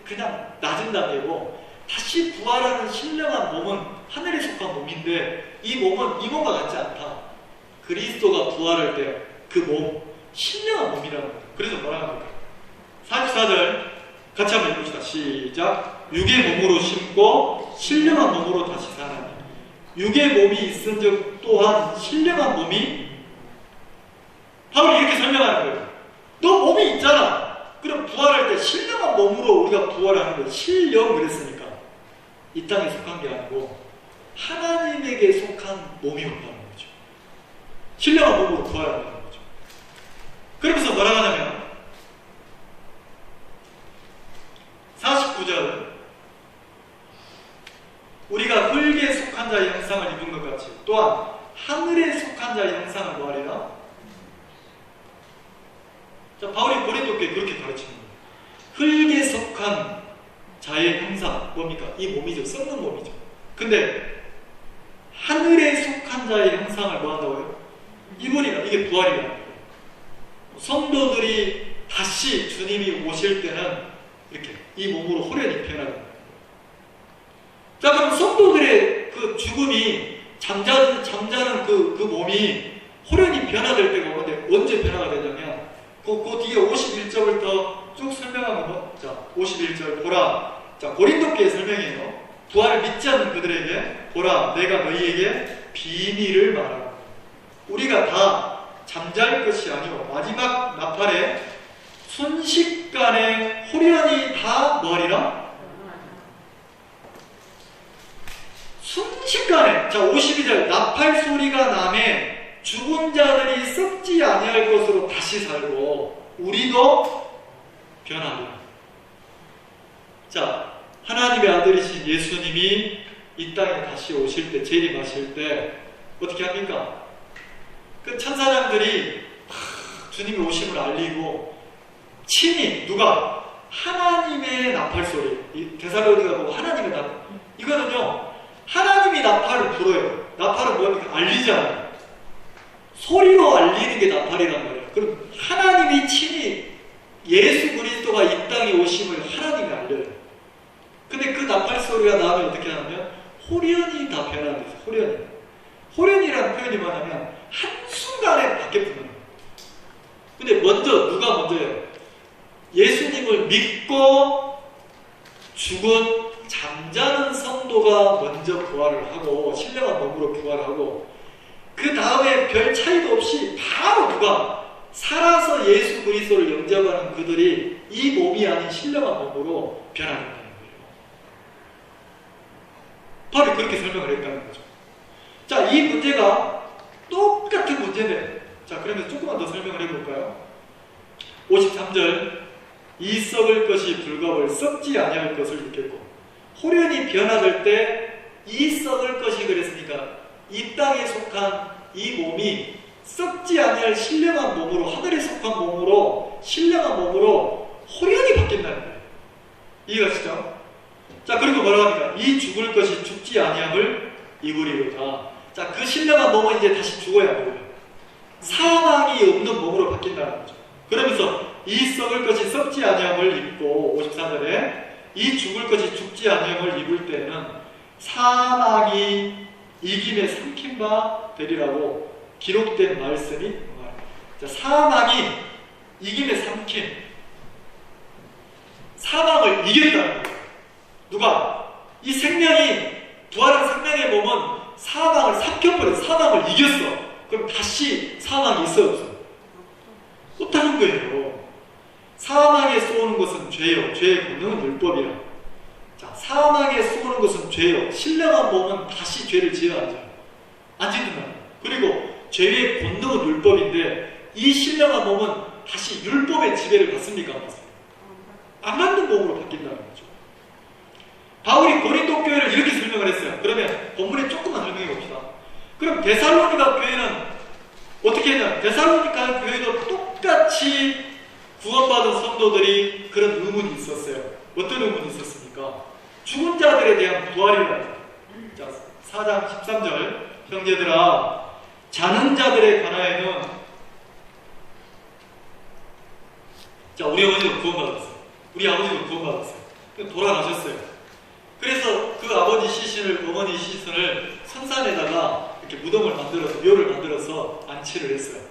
그냥 낮은 단계고, 다시 부활하는 신령한 몸은 하늘에 속한 몸인데 이 몸은 이 몸과 같지 않다. 그리스도가 부활할 때 그 몸, 신령한 몸이라는 거예요. 그래서 뭐라 합니까? 44절 같이 한번 읽읍시다. 시작. 육의 몸으로 심고 신령한 몸으로 다시 사나니. 육의 몸이 있은 적 또한 신령한 몸이. 바울이 이렇게 설명하는 거예요. 너 몸이 있잖아. 그럼 부활할 때 신령한 몸으로 우리가 부활하는 거예요. 신령 그랬으니까 이 땅에 속한 게 아니고 하나님에게 속한 몸이 온다는 거죠. 신령한 몸으로 부활한다는 거죠. 그러면서 뭐라 하냐면 49절, 우리가 흙에 속한 자의 형상을 입은 것 같이 또한 하늘에 속한 자의 형상을 뭐하리라? 자, 바울이 고린도교에 그렇게 가르치는 거예요. 흙에 속한 자의 형상, 뭡니까? 이 몸이죠. 썩는 몸이죠. 근데 하늘에 속한 자의 형상을 뭐 한다고요? 이분이라, 이게 부활이라는 거예요. 성도들이 다시 주님이 오실 때는 이렇게 이 몸으로 호련히 변하는 거예요. 자, 그럼 성도들의 그 죽음이 잠자는 그 몸이 호련히 변화될 때가 오는데 언제 변화가 되냐면 그 뒤에 51절부터 쭉 설명하면, 자, 51절 보라. 자, 고린도교의 설명이에요. 부활을 믿지 않는 그들에게 보라, 내가 너희에게 비밀을 말하라. 우리가 다 잠잘 것이 아니오 마지막 나팔에 순식간에 호련히 다 뭐하리라? 순식간에. 자, 52절 나팔 소리가 나매 죽은 자들이 썩지 아니할 것으로 다시 살고 우리도 변하리라. 자, 하나님의 아들이신 예수님이 이 땅에 다시 오실 때, 재림하실 때 어떻게 합니까? 그 천사장들이 주님이 오심을 알리고 친히 누가? 하나님의 나팔 소리. 데살로니가 보고 하나님의 나팔. 이거는요, 하나님이 나팔을 불어요. 나팔은 뭡니까? 알리잖아요. 소리로 알리는 게 나팔이란 말이에요. 그럼 하나님이 친히 예수 그리스도가 이 땅에 오심을 하나님이 알려요. 근데 그 나팔 소리가 나오면 어떻게 하냐면 호련히 다 변하는 거죠. 호련히. 호련이라는 표현이 뭐냐면 한순간에 바뀌어버리는 거예요. 근데 먼저 누가 먼저예요? 예수님을 믿고 죽은 잠자는 성도가 먼저 부활을 하고 신령한 몸으로 부활하고 그 다음에 별 차이도 없이 바로 누가 살아서 예수 그리스도를 영접하는 그들이 이 몸이 아닌 신령한 몸으로 변화된다는 거예요. 바로 그렇게 설명을 했다는 거죠. 자, 이 문제가 똑같은 문제인데, 자, 그러면 조금만 더 설명을 해볼까요? 53절, 이 썩을 것이 불가을 썩지 아니할 것을 믿겠고, 호련히 변화될 때 이 썩을 것이 그랬으니까 이 땅에 속한 이 몸이 썩지 아니할 신령한 몸으로, 하늘에 속한 몸으로, 신령한 몸으로 호련히 바뀐다는 거예요. 이해가시죠? 자, 그리고 뭐라고 합니까? 이 죽을 것이 죽지 아니함을 입으리로다. 자, 그 신령한 몸은 이제 다시 죽어야 합니다. 사망이 없는 몸으로 바뀐다는 거죠. 그러면서 이 썩을 것이 썩지 아니함을 입고, 54절에 이 죽을 것이 죽지 아니함을 입을 때는 사망이 이김에 삼킨 바 되리라고 기록된 말씀이 말합니다. 자, 사망이 이김에 삼킴, 사망을 이겼다는 거예요. 누가? 이 생명이, 부활한 생명의 몸은 사망을 삼켜버려, 사망을 이겼어. 그럼 다시 사망이 있어 없어? 없다는 거예요. 사망에 쏘는 것은 죄요, 죄의 본능은 율법이라. 자, 사망에 쏘는 것은 죄요, 신령한 몸은 다시 죄를 지어야 하죠. 안 짓는다. 그리고 죄의 본능은 율법인데 이 신령한 몸은 다시 율법의 지배를 받습니까? 안 받습니까? 안 받는 몸으로 바뀐다는 거죠. 바울이 고린도 교회를 이렇게 설명을 했어요. 그러면 본문에 조금만 설명해 봅시다. 그럼 데살로니가 교회는 어떻게 했냐? 데살로니가 교회도 똑같이 구원받은 성도들이 그런 의문이 있었어요. 어떤 의문이 있었습니까? 죽은 자들에 대한 부활이라는. 자, 4장 13절, 형제들아, 자는 자들에 관하여는, 자, 우리 어머니도 구원받았어요. 우리 아버지도 구원받았어요. 돌아가셨어요. 그래서 그 아버지 시신을, 어머니 시신을 선산에다가 이렇게 무덤을 만들어서, 묘를 만들어서 안치를 했어요.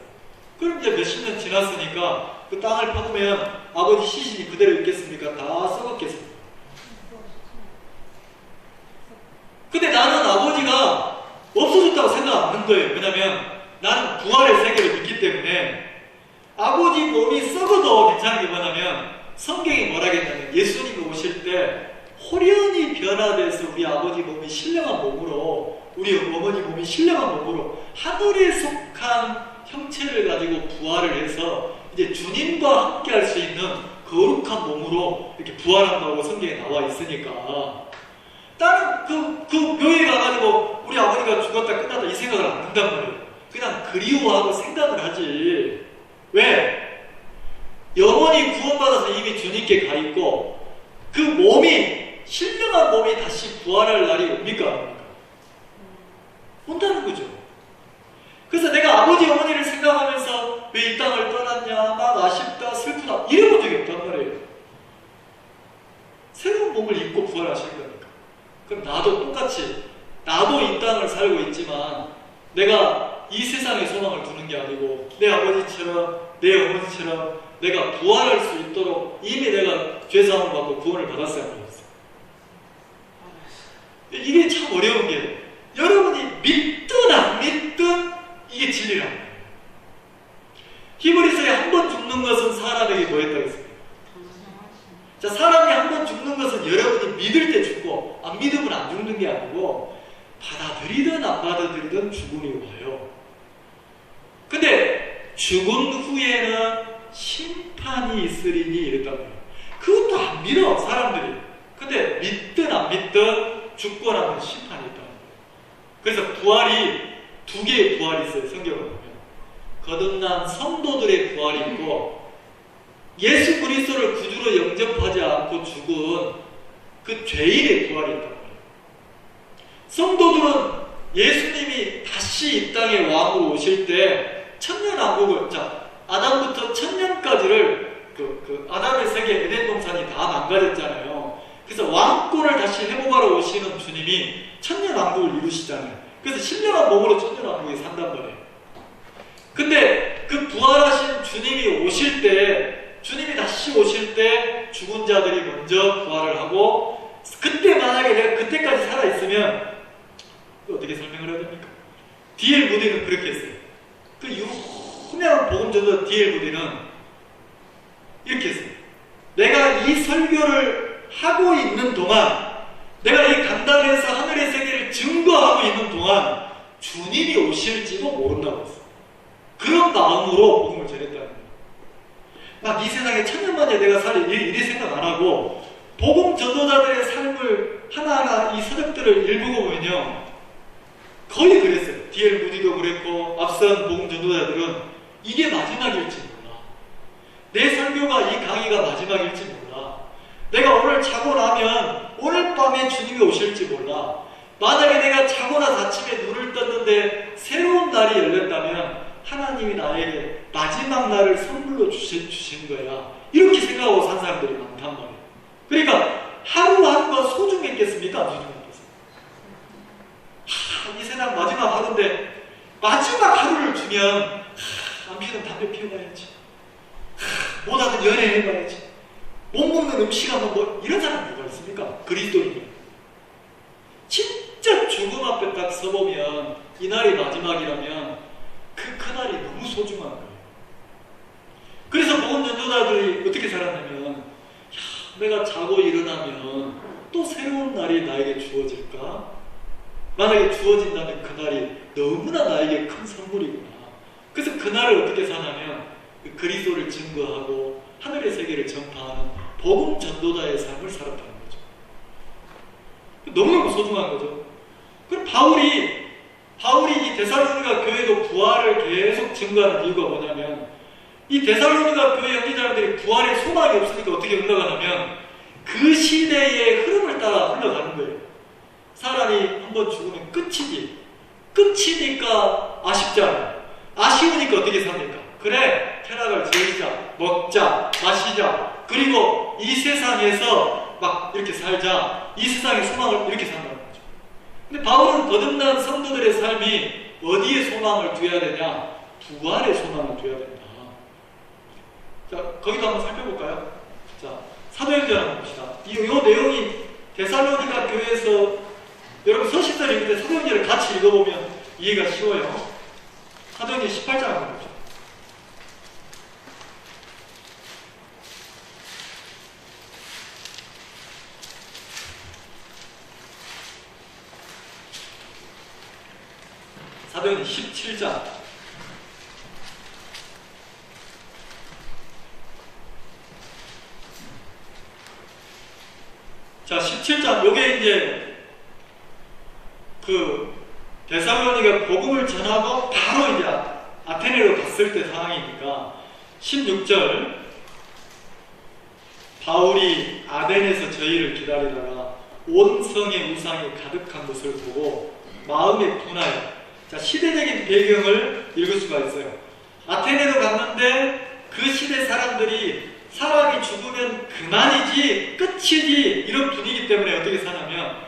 그럼 이제 몇십 년 지났으니까 그 땅을 파보면 아버지 시신이 그대로 있겠습니까? 다 썩었겠습니까? 근데 나는 아버지가 없어졌다고 생각 안 하는 거예요. 왜냐면 나는 부활의 세계를 믿기 때문에. 아버지 몸이 썩어도 괜찮은 게 뭐냐면 성경이 뭐라 했냐면 예수님이 오실 때 호련히 변화돼서 우리 아버지 몸이 신령한 몸으로, 우리 어머니 몸이 신령한 몸으로 하늘에 속한 형체를 가지고 부활을 해서 이제 주님과 함께 할 수 있는 거룩한 몸으로 이렇게 부활한다고 성경에 나와 있으니까 나는 그 묘에 가가지고 우리 아버지가 죽었다 끝났다 이 생각을 안 한단 말이에요. 그냥 그리워하고 생각을 하지. 왜? 영원히 구원받아서 이미 주님께 가 있고 그 몸이, 신령한 몸이 다시 부활할 날이 옵니까? 안 옵니까? 온다는 거죠. 그래서 내가 아버지 어머니를 생각하면서 왜 이 땅을 떠났냐, 막 아쉽다, 슬프다 이래본 적이 없단 말이에요. 새로운 몸을 입고 부활하실 거니까. 그럼 나도 똑같이, 나도 이 땅을 살고 있지만 내가 이 세상에 소망을 두는 게 아니고 내 아버지처럼, 내 어머니처럼 내가 부활할 수 있도록 이미 내가 죄사함을 받고 구원을 받았어야 합니다. 이게 참 어려운 게, 여러분이 믿든 안 믿든 이게 진리라는 거예요. 히브리서에 한 번 죽는 것은 사람에게 뭐 했다고 했습니까? 자, 사람이 한 번 죽는 것은 여러분이 믿을 때 죽고 안 믿으면 안 죽는 게 아니고 받아들이든 안 받아들이든 죽음이 와요. 근데 죽은 후에는 심판이 있으리니 이랬단 말이에요. 그것도 안 믿어 사람들이. 근데 믿든 안 믿든 죽고 나면 심판이 있다는 거예요. 그래서 부활이 두 개의 부활이 있어요. 성경을 보면 거듭난 성도들의 부활이 있고 예수 그리스도를 구주로 영접하지 않고 죽은 그 죄인의 부활이 있단 말이에요. 성도들은 예수님이 다시 이 땅에 왕으로 오실 때 천년왕국을, 자, 아담부터 천년까지를 아담의 세계 에덴 동산이 다 망가졌잖아요. 그래서 왕권을 다시 회복하러 오시는 주님이 천년왕국을 이루시잖아요. 그래서 신령한 몸으로 천년왕국에 산단 말이에요. 근데 그 부활하신 주님이 오실 때, 주님이 다시 오실 때 죽은 자들이 먼저 부활을 하고, 그때 만약에 내가 그때까지 살아있으면 어떻게 설명을 해야 됩니까? D.L. 무디는 그렇게 했어요. 그 유명한 복음전도 D.L. 무디는 이렇게 했어요. 내가 이 설교를 하고 있는 동안, 내가 이 간단해서 하늘의 세계를 증거하고 있는 동안 주님이 오실지도 모른다고 했어요. 그런 마음으로 복음을 전했다는 거예요. 막 이 세상에 천년만에 내가 살 일이 생각 안 하고 복음 전도자들의 삶을 하나하나 이 서적들을 읽고 보면요, 거의 그랬어요. D.L. 무디도 그랬고 앞선 복음 전도자들은 이게 마지막일지 몰라. 내 설교가 이 강의가 마지막일지 몰라. 내가 오늘 자고 나면 오늘 밤에 주님이 오실지 몰라. 만약에 내가 자고 나서 아침에 눈을 떴는데 새로운 날이 열렸다면 하나님이 나에게 마지막 날을 선물로 주신 거야. 이렇게 생각하고 산 사람들이 많단 말이에요. 그러니까 하루 하루가 소중했겠습니까? 안 소중했겠습니까? 이 세상 마지막 하루인데 마지막 하루를 주면 남편은 담배 피워봐야지, 뭐라든 연애해봐야지, 못 먹는 음식 한번 뭐 이런 사람 누가 있습니까? 그리스도인이 진짜 죽음 앞에 딱 서보면 이 날이 마지막이라면 그 날이 너무 소중한 거예요. 그래서 복음 전도자들이 어떻게 살았냐면, 내가 자고 일어나면 또 새로운 날이 나에게 주어질까? 만약에 주어진다면 그날이 너무나 나에게 큰 선물이구나. 그래서 그날을 어떻게 사냐면 그 그리스도를 증거하고 하늘의 세계를 전파하는 복음 전도자의 삶을 살았다는 거죠. 너무너무 소중한 거죠. 그럼 바울이 이 데살로니가 교회도 부활을 계속 증거하는 이유가 뭐냐면, 이 데살로니가 교회 형제자매들이 부활의 소망이 없으니까 어떻게 흘러가냐면 그 시대의 흐름을 따라 흘러가는 거예요. 사람이 한번 죽으면 끝이지. 끝이니까 아쉽지 않아요. 아쉬우니까 어떻게 삽니까? 그래, 쾌락을 즐기자, 먹자, 마시자, 그리고 이 세상에서 막 이렇게 살자, 이 세상의 소망을 이렇게 산다는 거죠. 근데 바울은 거듭난 성도들의 삶이 어디에 소망을 두어야 되냐? 부활의 소망을 두어야 된다. 자, 거기도 한번 살펴볼까요? 자, 사도행전 한번 봅시다. 이 내용이 데살로니가 교회에서, 여러분 서신서 읽을 때 사도행전을 같이 읽어보면 이해가 쉬워요. 사도행전 18장 한번 보죠. 사도행전 17장. 자, 17장, 요게 이제 그 데살로니가 복음을 전하고 바로 이제 아테네로 갔을 때 상황이니까 16절, 바울이 아덴에서 저희를 기다리다가 온 성의 우상이 가득한 것을 보고 마음에 분하여. 자, 시대적인 배경을 읽을 수가 있어요. 아테네로 갔는데 그 시대 사람들이 사람이 죽으면 그만이지, 끝이지, 이런 분위기 때문에 어떻게 사냐면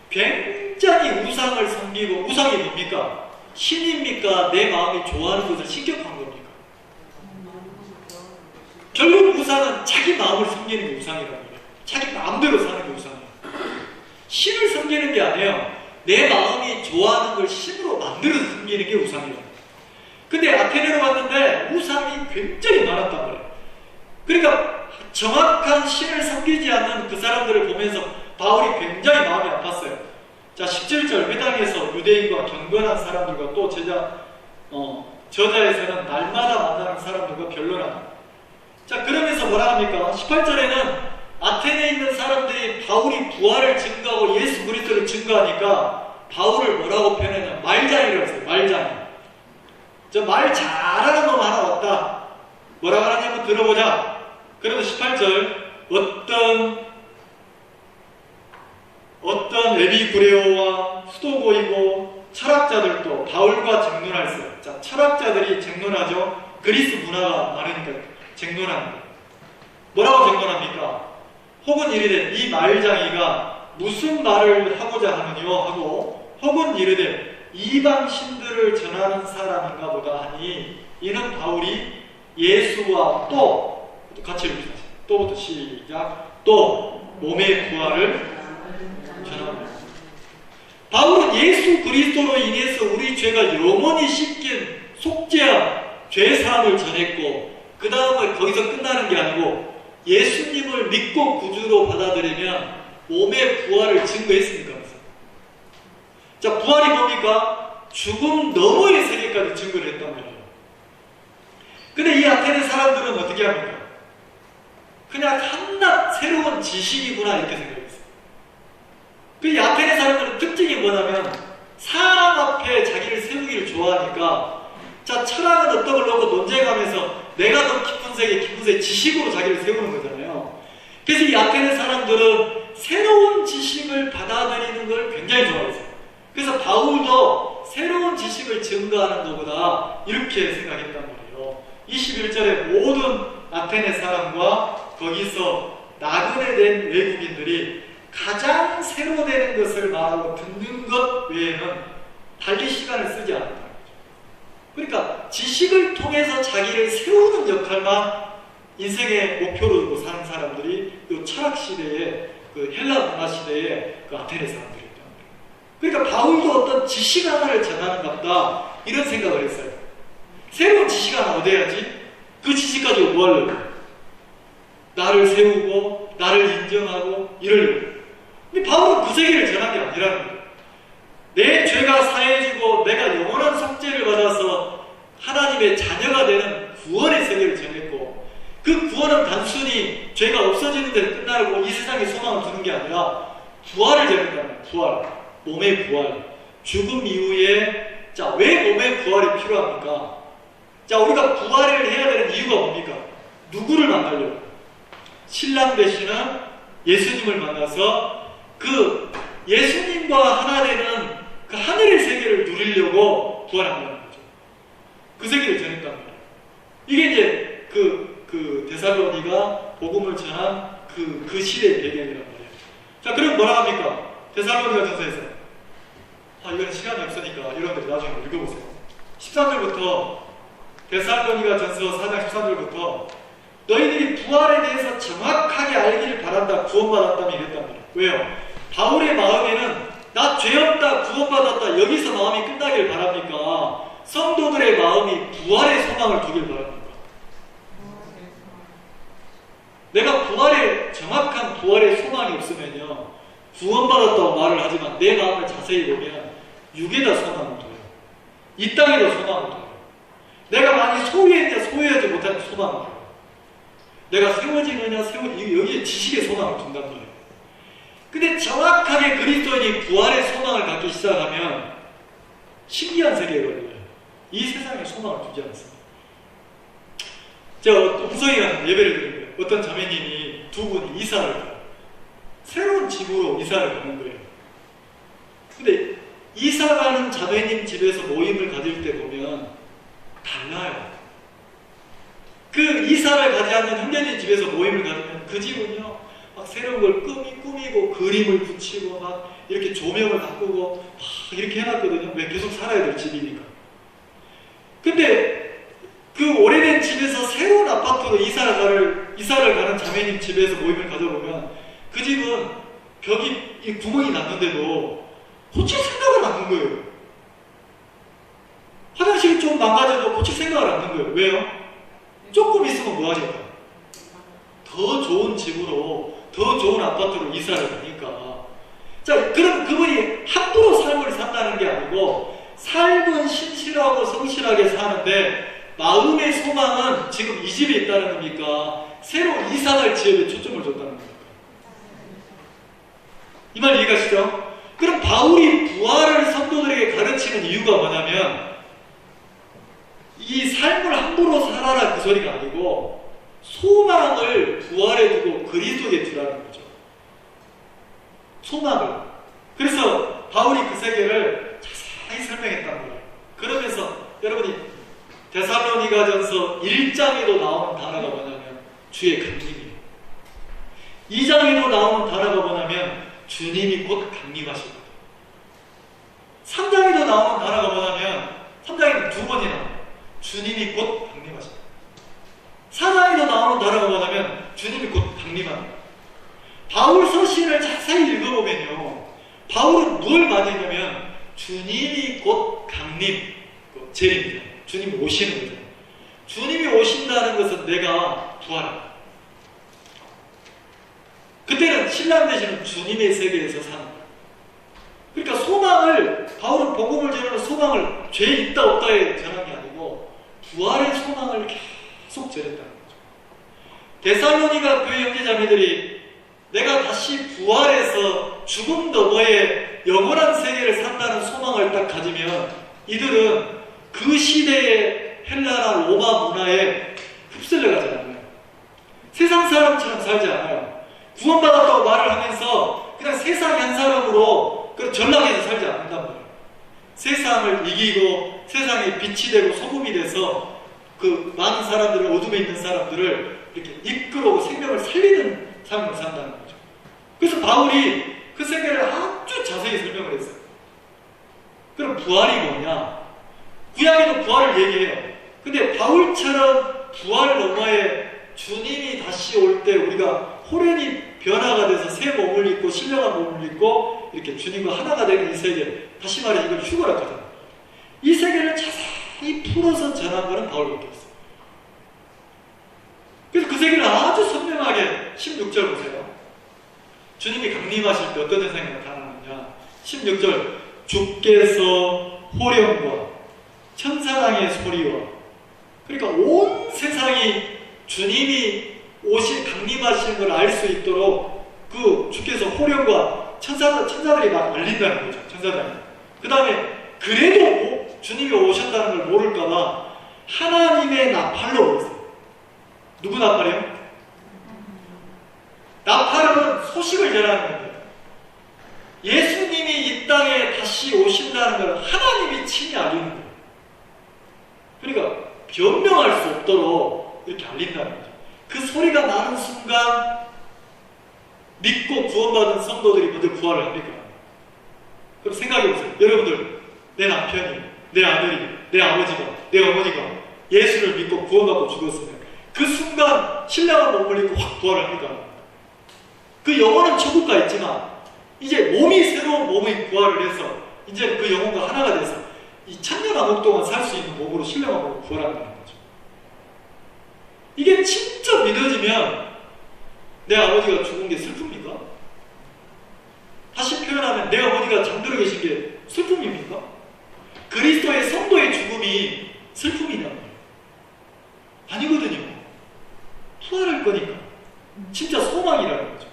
굉장히 우상을 섬기고, 우상이 뭡니까? 신입니까? 내 마음이 좋아하는 것을 신격한 겁니까? 결국 우상은 자기 마음을 섬기는 게 우상이라는 거예요. 자기 마음대로 사는 게 우상이에요. 신을 섬기는 게 아니에요. 내 마음이 좋아하는 걸 신으로 만들어서 섬기는 게 우상이라는 거예요. 근데 아테네로 갔는데 우상이 굉장히 많았단 말이에요. 그러니까 정확한 신을 섬기지 않는 그 사람들을 보면서 바울이 굉장히 마음이 아팠어요. 자, 17절, 회당에서 유대인과 경건한 사람들과 또 저자에서는 날마다 만나는 사람들과 변론하다. 자, 그러면서 뭐라 합니까? 18절에는 아테네에 있는 사람들이 바울이 부활을 증거하고 예수 그리스도를 증거하니까 바울을 뭐라고 표현하냐면 말장이라고 했어요. 말장이. 저 말 잘하는 놈 하나 왔다. 뭐라고 하는지 한번 들어보자. 그래도 18절, 어떤 에비구레오와 수도고이고 철학자들도 바울과 쟁론할세. 자, 철학자들이 쟁론하죠. 그리스 문화가 많으니까 쟁론합니다. 뭐라고 쟁론합니까? 혹은 이르되 이 말장이가 무슨 말을 하고자 하느뇨 하고, 혹은 이르되 이방 신들을 전하는 사람인가 보다 하니, 이는 바울이 예수와 또 같이 읽읍시다. 또부터 시작. 또 몸의 부활을 전합니다. 바울은 예수 그리스도로 인해서 우리 죄가 영원히 씻긴 속죄함, 죄 사함을 전했고 그 다음에 거기서 끝나는 게 아니고 예수님을 믿고 구주로 받아들이면 몸의 부활을 증거했습니까? 자, 부활이 뭡니까? 죽음 너머의 세계까지 증거를 했단 말이에요. 근데 이 아테네 사람들은 어떻게 합니까? 그냥 한낱 새로운 지식이구나 이렇게 생각했어요. 그 아테네 사람들은 특징이 뭐냐면 사람 앞에 자기를 세우기를 좋아하니까 자, 철학은 어떤 걸 놓고 논쟁하면서 내가 더 깊은 세계 지식으로 자기를 세우는 거잖아요. 그래서 이 아테네 사람들은 새로운 지식을 받아들이는 걸 굉장히 좋아했어요. 그래서 바울도 새로운 지식을 증거하는 것보다 이렇게 생각했단 말이에요. 21절에 모든 아테네 사람과 거기서 나그네 된 외국인들이 가장 새로 되는 것을 말하고 듣는 것 외에는 달리 시간을 쓰지 않았다는 거죠. 그러니까 지식을 통해서 자기를 세우는 역할만 인생의 목표로 두고 사는 사람들이 이 철학 시대에 그 헬라 문화 시대에 그 아테네 사람들이었단 말이에요. 그러니까 바울도 어떤 지식 하나를 전하는 같다 이런 생각을 했어요. 새로운 지식 하나 얻어야지. 그 지식 가지고 뭐 하려고? 나를 세우고 나를 인정하고 이러려고. 근데 바울은 그 세계를 전한 게 아니라는 거예요. 내 죄가 사해지고 내가 영원한 속죄를 받아서 하나님의 자녀가 되는 구원의 세계를 전했고 그 구원은 단순히 죄가 없어지는 데서 끝나고 이 세상에 소망을 두는 게 아니라 부활을 전했다는 거예요. 부활. 몸의 부활. 죽음 이후에 자, 왜 몸의 부활이 필요합니까? 자, 우리가 부활을 해야 되는 이유가 뭡니까? 누구를 만나려고? 신랑 되시는 예수님을 만나서 그 예수님과 하나 되는 그 하늘의 세계를 누리려고 부활한다는 거죠. 그 세계를 전했단 말이에요. 이게 이제 그 데살로니가 복음을 전한 그 시대의 배경이란 말이에요. 자, 그럼 뭐라 합니까? 데살로니가 전서에서 이건 시간이 없으니까 여러분들 나중에 읽어보세요. 13절부터 데살로니가 전서 4장 13절부터 너희들이 부활에 대해서 정확하게 알기를 바란다. 구원받았다며 이랬단 말이에요. 왜요? 바울의 마음에는 나 죄 없다, 구원받았다 여기서 마음이 끝나길 바랍니까? 성도들의 마음이 부활의 소망을 두길 바랍니까? 내가 정확한 부활의 소망이 없으면요 구원받았다고 말을 하지만 내 마음을 자세히 보면 육에다 소망을 둬요. 이 땅에다 소망을 둬요. 내가 많이 소유했냐 소유하지 못하는 소망을 둬요. 내가 세워지느냐 여기에 지식의 소망을 둔단 말이에요. 근데 정확하게 그리스도인이 부활의 소망을 갖기 시작하면 신기한 세계에 걸려요. 이 세상에 소망을 두지 않습니다. 제가 동성이라는 예배를 드린 거예요. 어떤 자매님이 두 분이 이사를 가요. 새로운 집으로 이사를 가는 거예요. 근데 이사 가는 자매님 집에서 모임을 가질 때 보면 달라요. 그 이사를 가지 않는 형제님 집에서 모임을 가지면 그 집은요 막 새로운 걸 꾸미고 그림을 붙이고 막 이렇게 조명을 바꾸고 막 이렇게 해놨거든요. 왜? 계속 살아야 될 집이니까. 근데 그 오래된 집에서 새로운 아파트로 이사를 가는 자매님 집에서 모임을 가져보면 그 집은 벽이 구멍이 났는데도 고칠 생각을 안 하는 거예요. 화장실이 좀 망가져도 고칠 생각을 안 하는 거예요. 왜요? 조금 있으면 뭐 하니까? 더 좋은 집으로, 더 좋은 아파트로 이사를 가니까. 자, 그럼 그분이 함부로 삶을 산다는 게 아니고 삶은 신실하고 성실하게 사는데 마음의 소망은 지금 이 집에 있다는 겁니까? 새로 이사갈 지역에 초점을 줬다는 겁니까? 이 말 이해가시죠? 그럼 바울이 부활을 성도들에게 가르치는 이유가 뭐냐면 이 삶을 함부로 살아라 그 소리가 아니고 소망을 부활에 두고 그리스도에 두라는 거죠. 소망을. 그래서 바울이 그 세계를 자세히 설명했단 말이에요. 그러면서 여러분이 데살로니가전서 1장에도 나오는 단어가 뭐냐면 주의 강림이에요. 2장에도 나오는 단어가 뭐냐면 주님이 곧 강림하실 거다. 3장에도 나오는 단어가 뭐냐면 3장에는 두 번이나 나와요. 주님이 곧 강림하실 거다. 4장에도 나오는 단어가 뭐냐면 주님이 곧 강림한다. 바울 서신을 자세히 읽어보면요 바울은 뭘 많이 했냐면 주님이 곧 강림, 재림이다. 주님 오시는 거죠. 주님이 오신다는 것은 내가 부활한다. 그때는 신랑 되시는 주님의 세계에서 사는 거예요. 그러니까 소망을, 바울은 복음을 전하는 소망을 죄 있다 없다에 전한 게 아니고 부활의 소망을 계속 전했다는 거죠. 데살로니가 교회 형제자매들이 내가 다시 부활해서 죽음 너머에 영원한 세계를 산다는 소망을 딱 가지면 이들은 그 시대의 헬라나 로마 문화에 흡수를 가지 않아요. 세상 사람처럼 살지 않아요. 구원받았다고 말을 하면서 그냥 세상 한 사람으로 전락해서 살지 않는단 말이에요. 세상을 이기고 세상에 빛이 되고 소금이 돼서 그 많은 사람들을, 어둠에 있는 사람들을 이렇게 이끌어오고 생명을 살리는 삶을 산다는 거죠. 그래서 바울이 그 세계를 아주 자세히 설명을 했어요. 그럼 부활이 뭐냐? 구약에도 부활을 얘기해요. 근데 바울처럼 부활 너머에 주님이 다시 올 때 우리가 호련히 변화가 돼서 새 몸을 입고 신령한 몸을 입고 이렇게 주님과 하나가 되는 이 세계, 다시 말해 이걸 휴거라 하잖아요. 이 세계를 자세히 풀어서 전한 것은 바울밖에 없어요. 그래서 그 세계를 아주 선명하게 16절 보세요. 주님이 강림하실 때 어떤 세상이 나타나느냐. 16절 주께서 호령과 천사랑의 소리와, 그러니까 온 세상이 주님이 강림하시는 걸 알 수 있도록 그 주께서 호령과 천사들이 막 알린다는 거죠. 천사들이. 그 다음에 그래도 주님이 오셨다는 걸 모를까봐 하나님의 나팔로 오셨어요. 누구 나팔이요? 나팔은 소식을 전하는 겁니다. 예수님이 이 땅에 다시 오신다는 걸 하나님이 친히 알리는 거예요. 그러니까 변명할 수 없도록 이렇게 알린다는 거죠. 그 소리가 나는 순간 믿고 구원받은 성도들이 먼저 부활을 합니까? 그럼 생각해보세요. 여러분들, 내 남편이, 내 아들이, 내 아버지가, 내 어머니가 예수를 믿고 구원받고 죽었으면 그 순간 신령한 몸을 입고 확 부활을 합니까? 그 영혼은 천국 가 있지만 이제 몸이 새로운 몸이 부활을 해서 이제 그 영혼과 하나가 돼서 이 천년왕국 동안 살 수 있는 몸으로 신령한 몸으로 부활한다는 거죠. 이게 진짜 믿어지면 내 아버지가 죽은 게 슬픕니까? 다시 표현하면 내 어머니가 잠들어 계신 게 슬픔입니까? 그리스도의 성도의 죽음이 슬픔이냐고요? 아니거든요. 부활할 거니까. 진짜 소망이라는 거죠.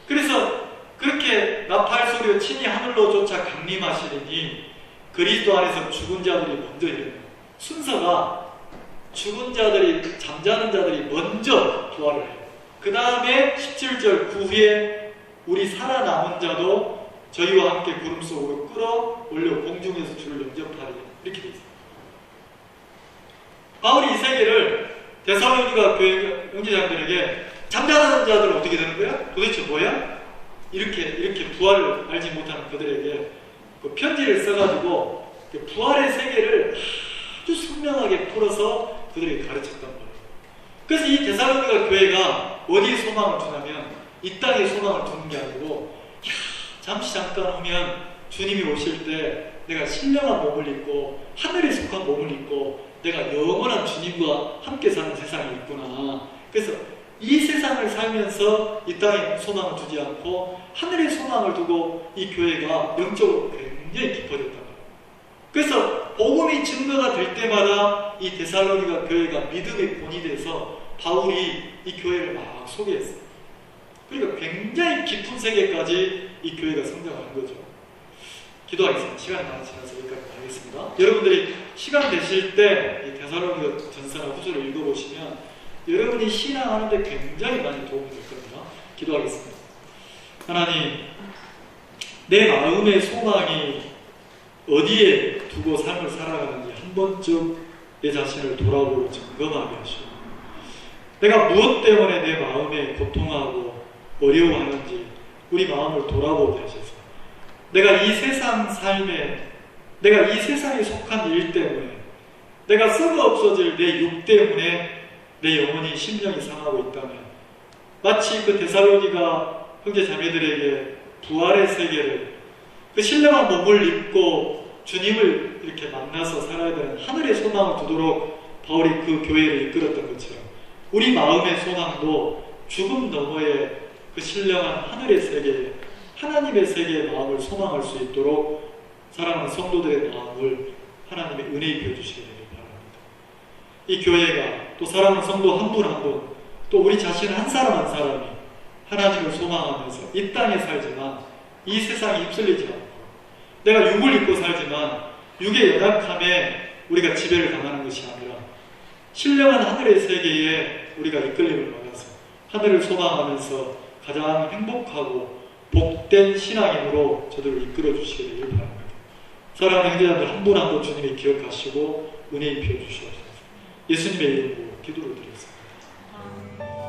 그래서 그렇게 나팔 소리로 친히 하늘로 쫓아 강림하시리니 그리스도 안에서 죽은 자들이 먼저 일어나요. 순서가 죽은 자들이, 잠자는 자들이 먼저 부활을 해요. 그 다음에 17절 그 후에 우리 살아남은 자도 저희와 함께 구름 속으로 끌어올려 공중에서 주를 영접하리. 이렇게 되어 있어요. 바울이 이 세계를 데살로니가 교회 형제자들에게 잠자는 자들은 어떻게 되는 거야? 도대체 뭐야? 이렇게 부활을 알지 못하는 그들에게 그 편지를 써가지고 부활의 세계를 아주 선명하게 풀어서 그들에게 가르쳤단 말이에요. 그래서 이 데살로니가 교회가 어디에 소망을 두냐면 이 땅에 소망을 두는 게 아니고 잠시 잠깐 오면 주님이 오실 때 내가 신령한 몸을 입고 하늘에 속한 몸을 입고 내가 영원한 주님과 함께 사는 세상이 있구나. 그래서 이 세상을 살면서 이 땅에 소망을 두지 않고 하늘의 소망을 두고 이 교회가 영적으로 굉장히 깊어졌단 말이에요. 그래서 복음이 증거가 될 때마다 이 데살로니가 교회가 믿음의 본이 돼서 바울이 이 교회를 막 소개했어요. 그러니까 굉장히 깊은 세계까지 이 교회가 성장한 거죠. 기도하겠습니다. 시간이 많이 지나서 여기까지 하겠습니다. 여러분들이 시간 되실 때 이 데살로니가 전서나 후서를 읽어보시면 여러분이 신앙하는데 굉장히 많이 도움이 될 겁니다. 기도하겠습니다. 하나님, 내 마음의 소망이 어디에 두고 삶을 살아가는지 한 번쯤 내 자신을 돌아보고 점검하게 하시고 내가 무엇 때문에 내 마음에 고통하고 어려워하는지 우리 마음을 돌아보게 하셔서 내가 이 세상 삶에, 내가 이 세상에 속한 일 때문에, 내가 썩어 없어질 내 육 때문에 내 영혼이 심령이 상하고 있다면 마치 그 데살로니가 형제 자매들에게 부활의 세계를, 그 신령한 몸을 입고 주님을 이렇게 만나서 살아야 되는 하늘의 소망을 두도록 바울이 그 교회를 이끌었던 것처럼 우리 마음의 소망도 죽음 너머의 그 신령한 하늘의 세계, 하나님의 세계의 마음을 소망할 수 있도록 사랑하는 성도들의 마음을 하나님의 은혜 입혀 주시게 되길 바랍니다. 이 교회가 또 사랑하는 성도 한 분 한 분, 또 우리 자신 한 사람 한 사람이 하나님을 소망하면서 이 땅에 살지만 이 세상에 휩쓸리지 않고, 내가 육을 입고 살지만 육의 연약함에 우리가 지배를 당하는 것이 아니라 신령한 하늘의 세계에 우리가 이끌림을 받아서 하늘을 소망하면서 가장 행복하고 복된 신앙인으로 저들을 이끌어 주시게 되길 바랍니다. 사랑하는 형제자들 한 분 한 분 주님이 기억하시고 은혜 입혀 주시옵소서. 예수님의 이름으로 기도를 드리겠습니다.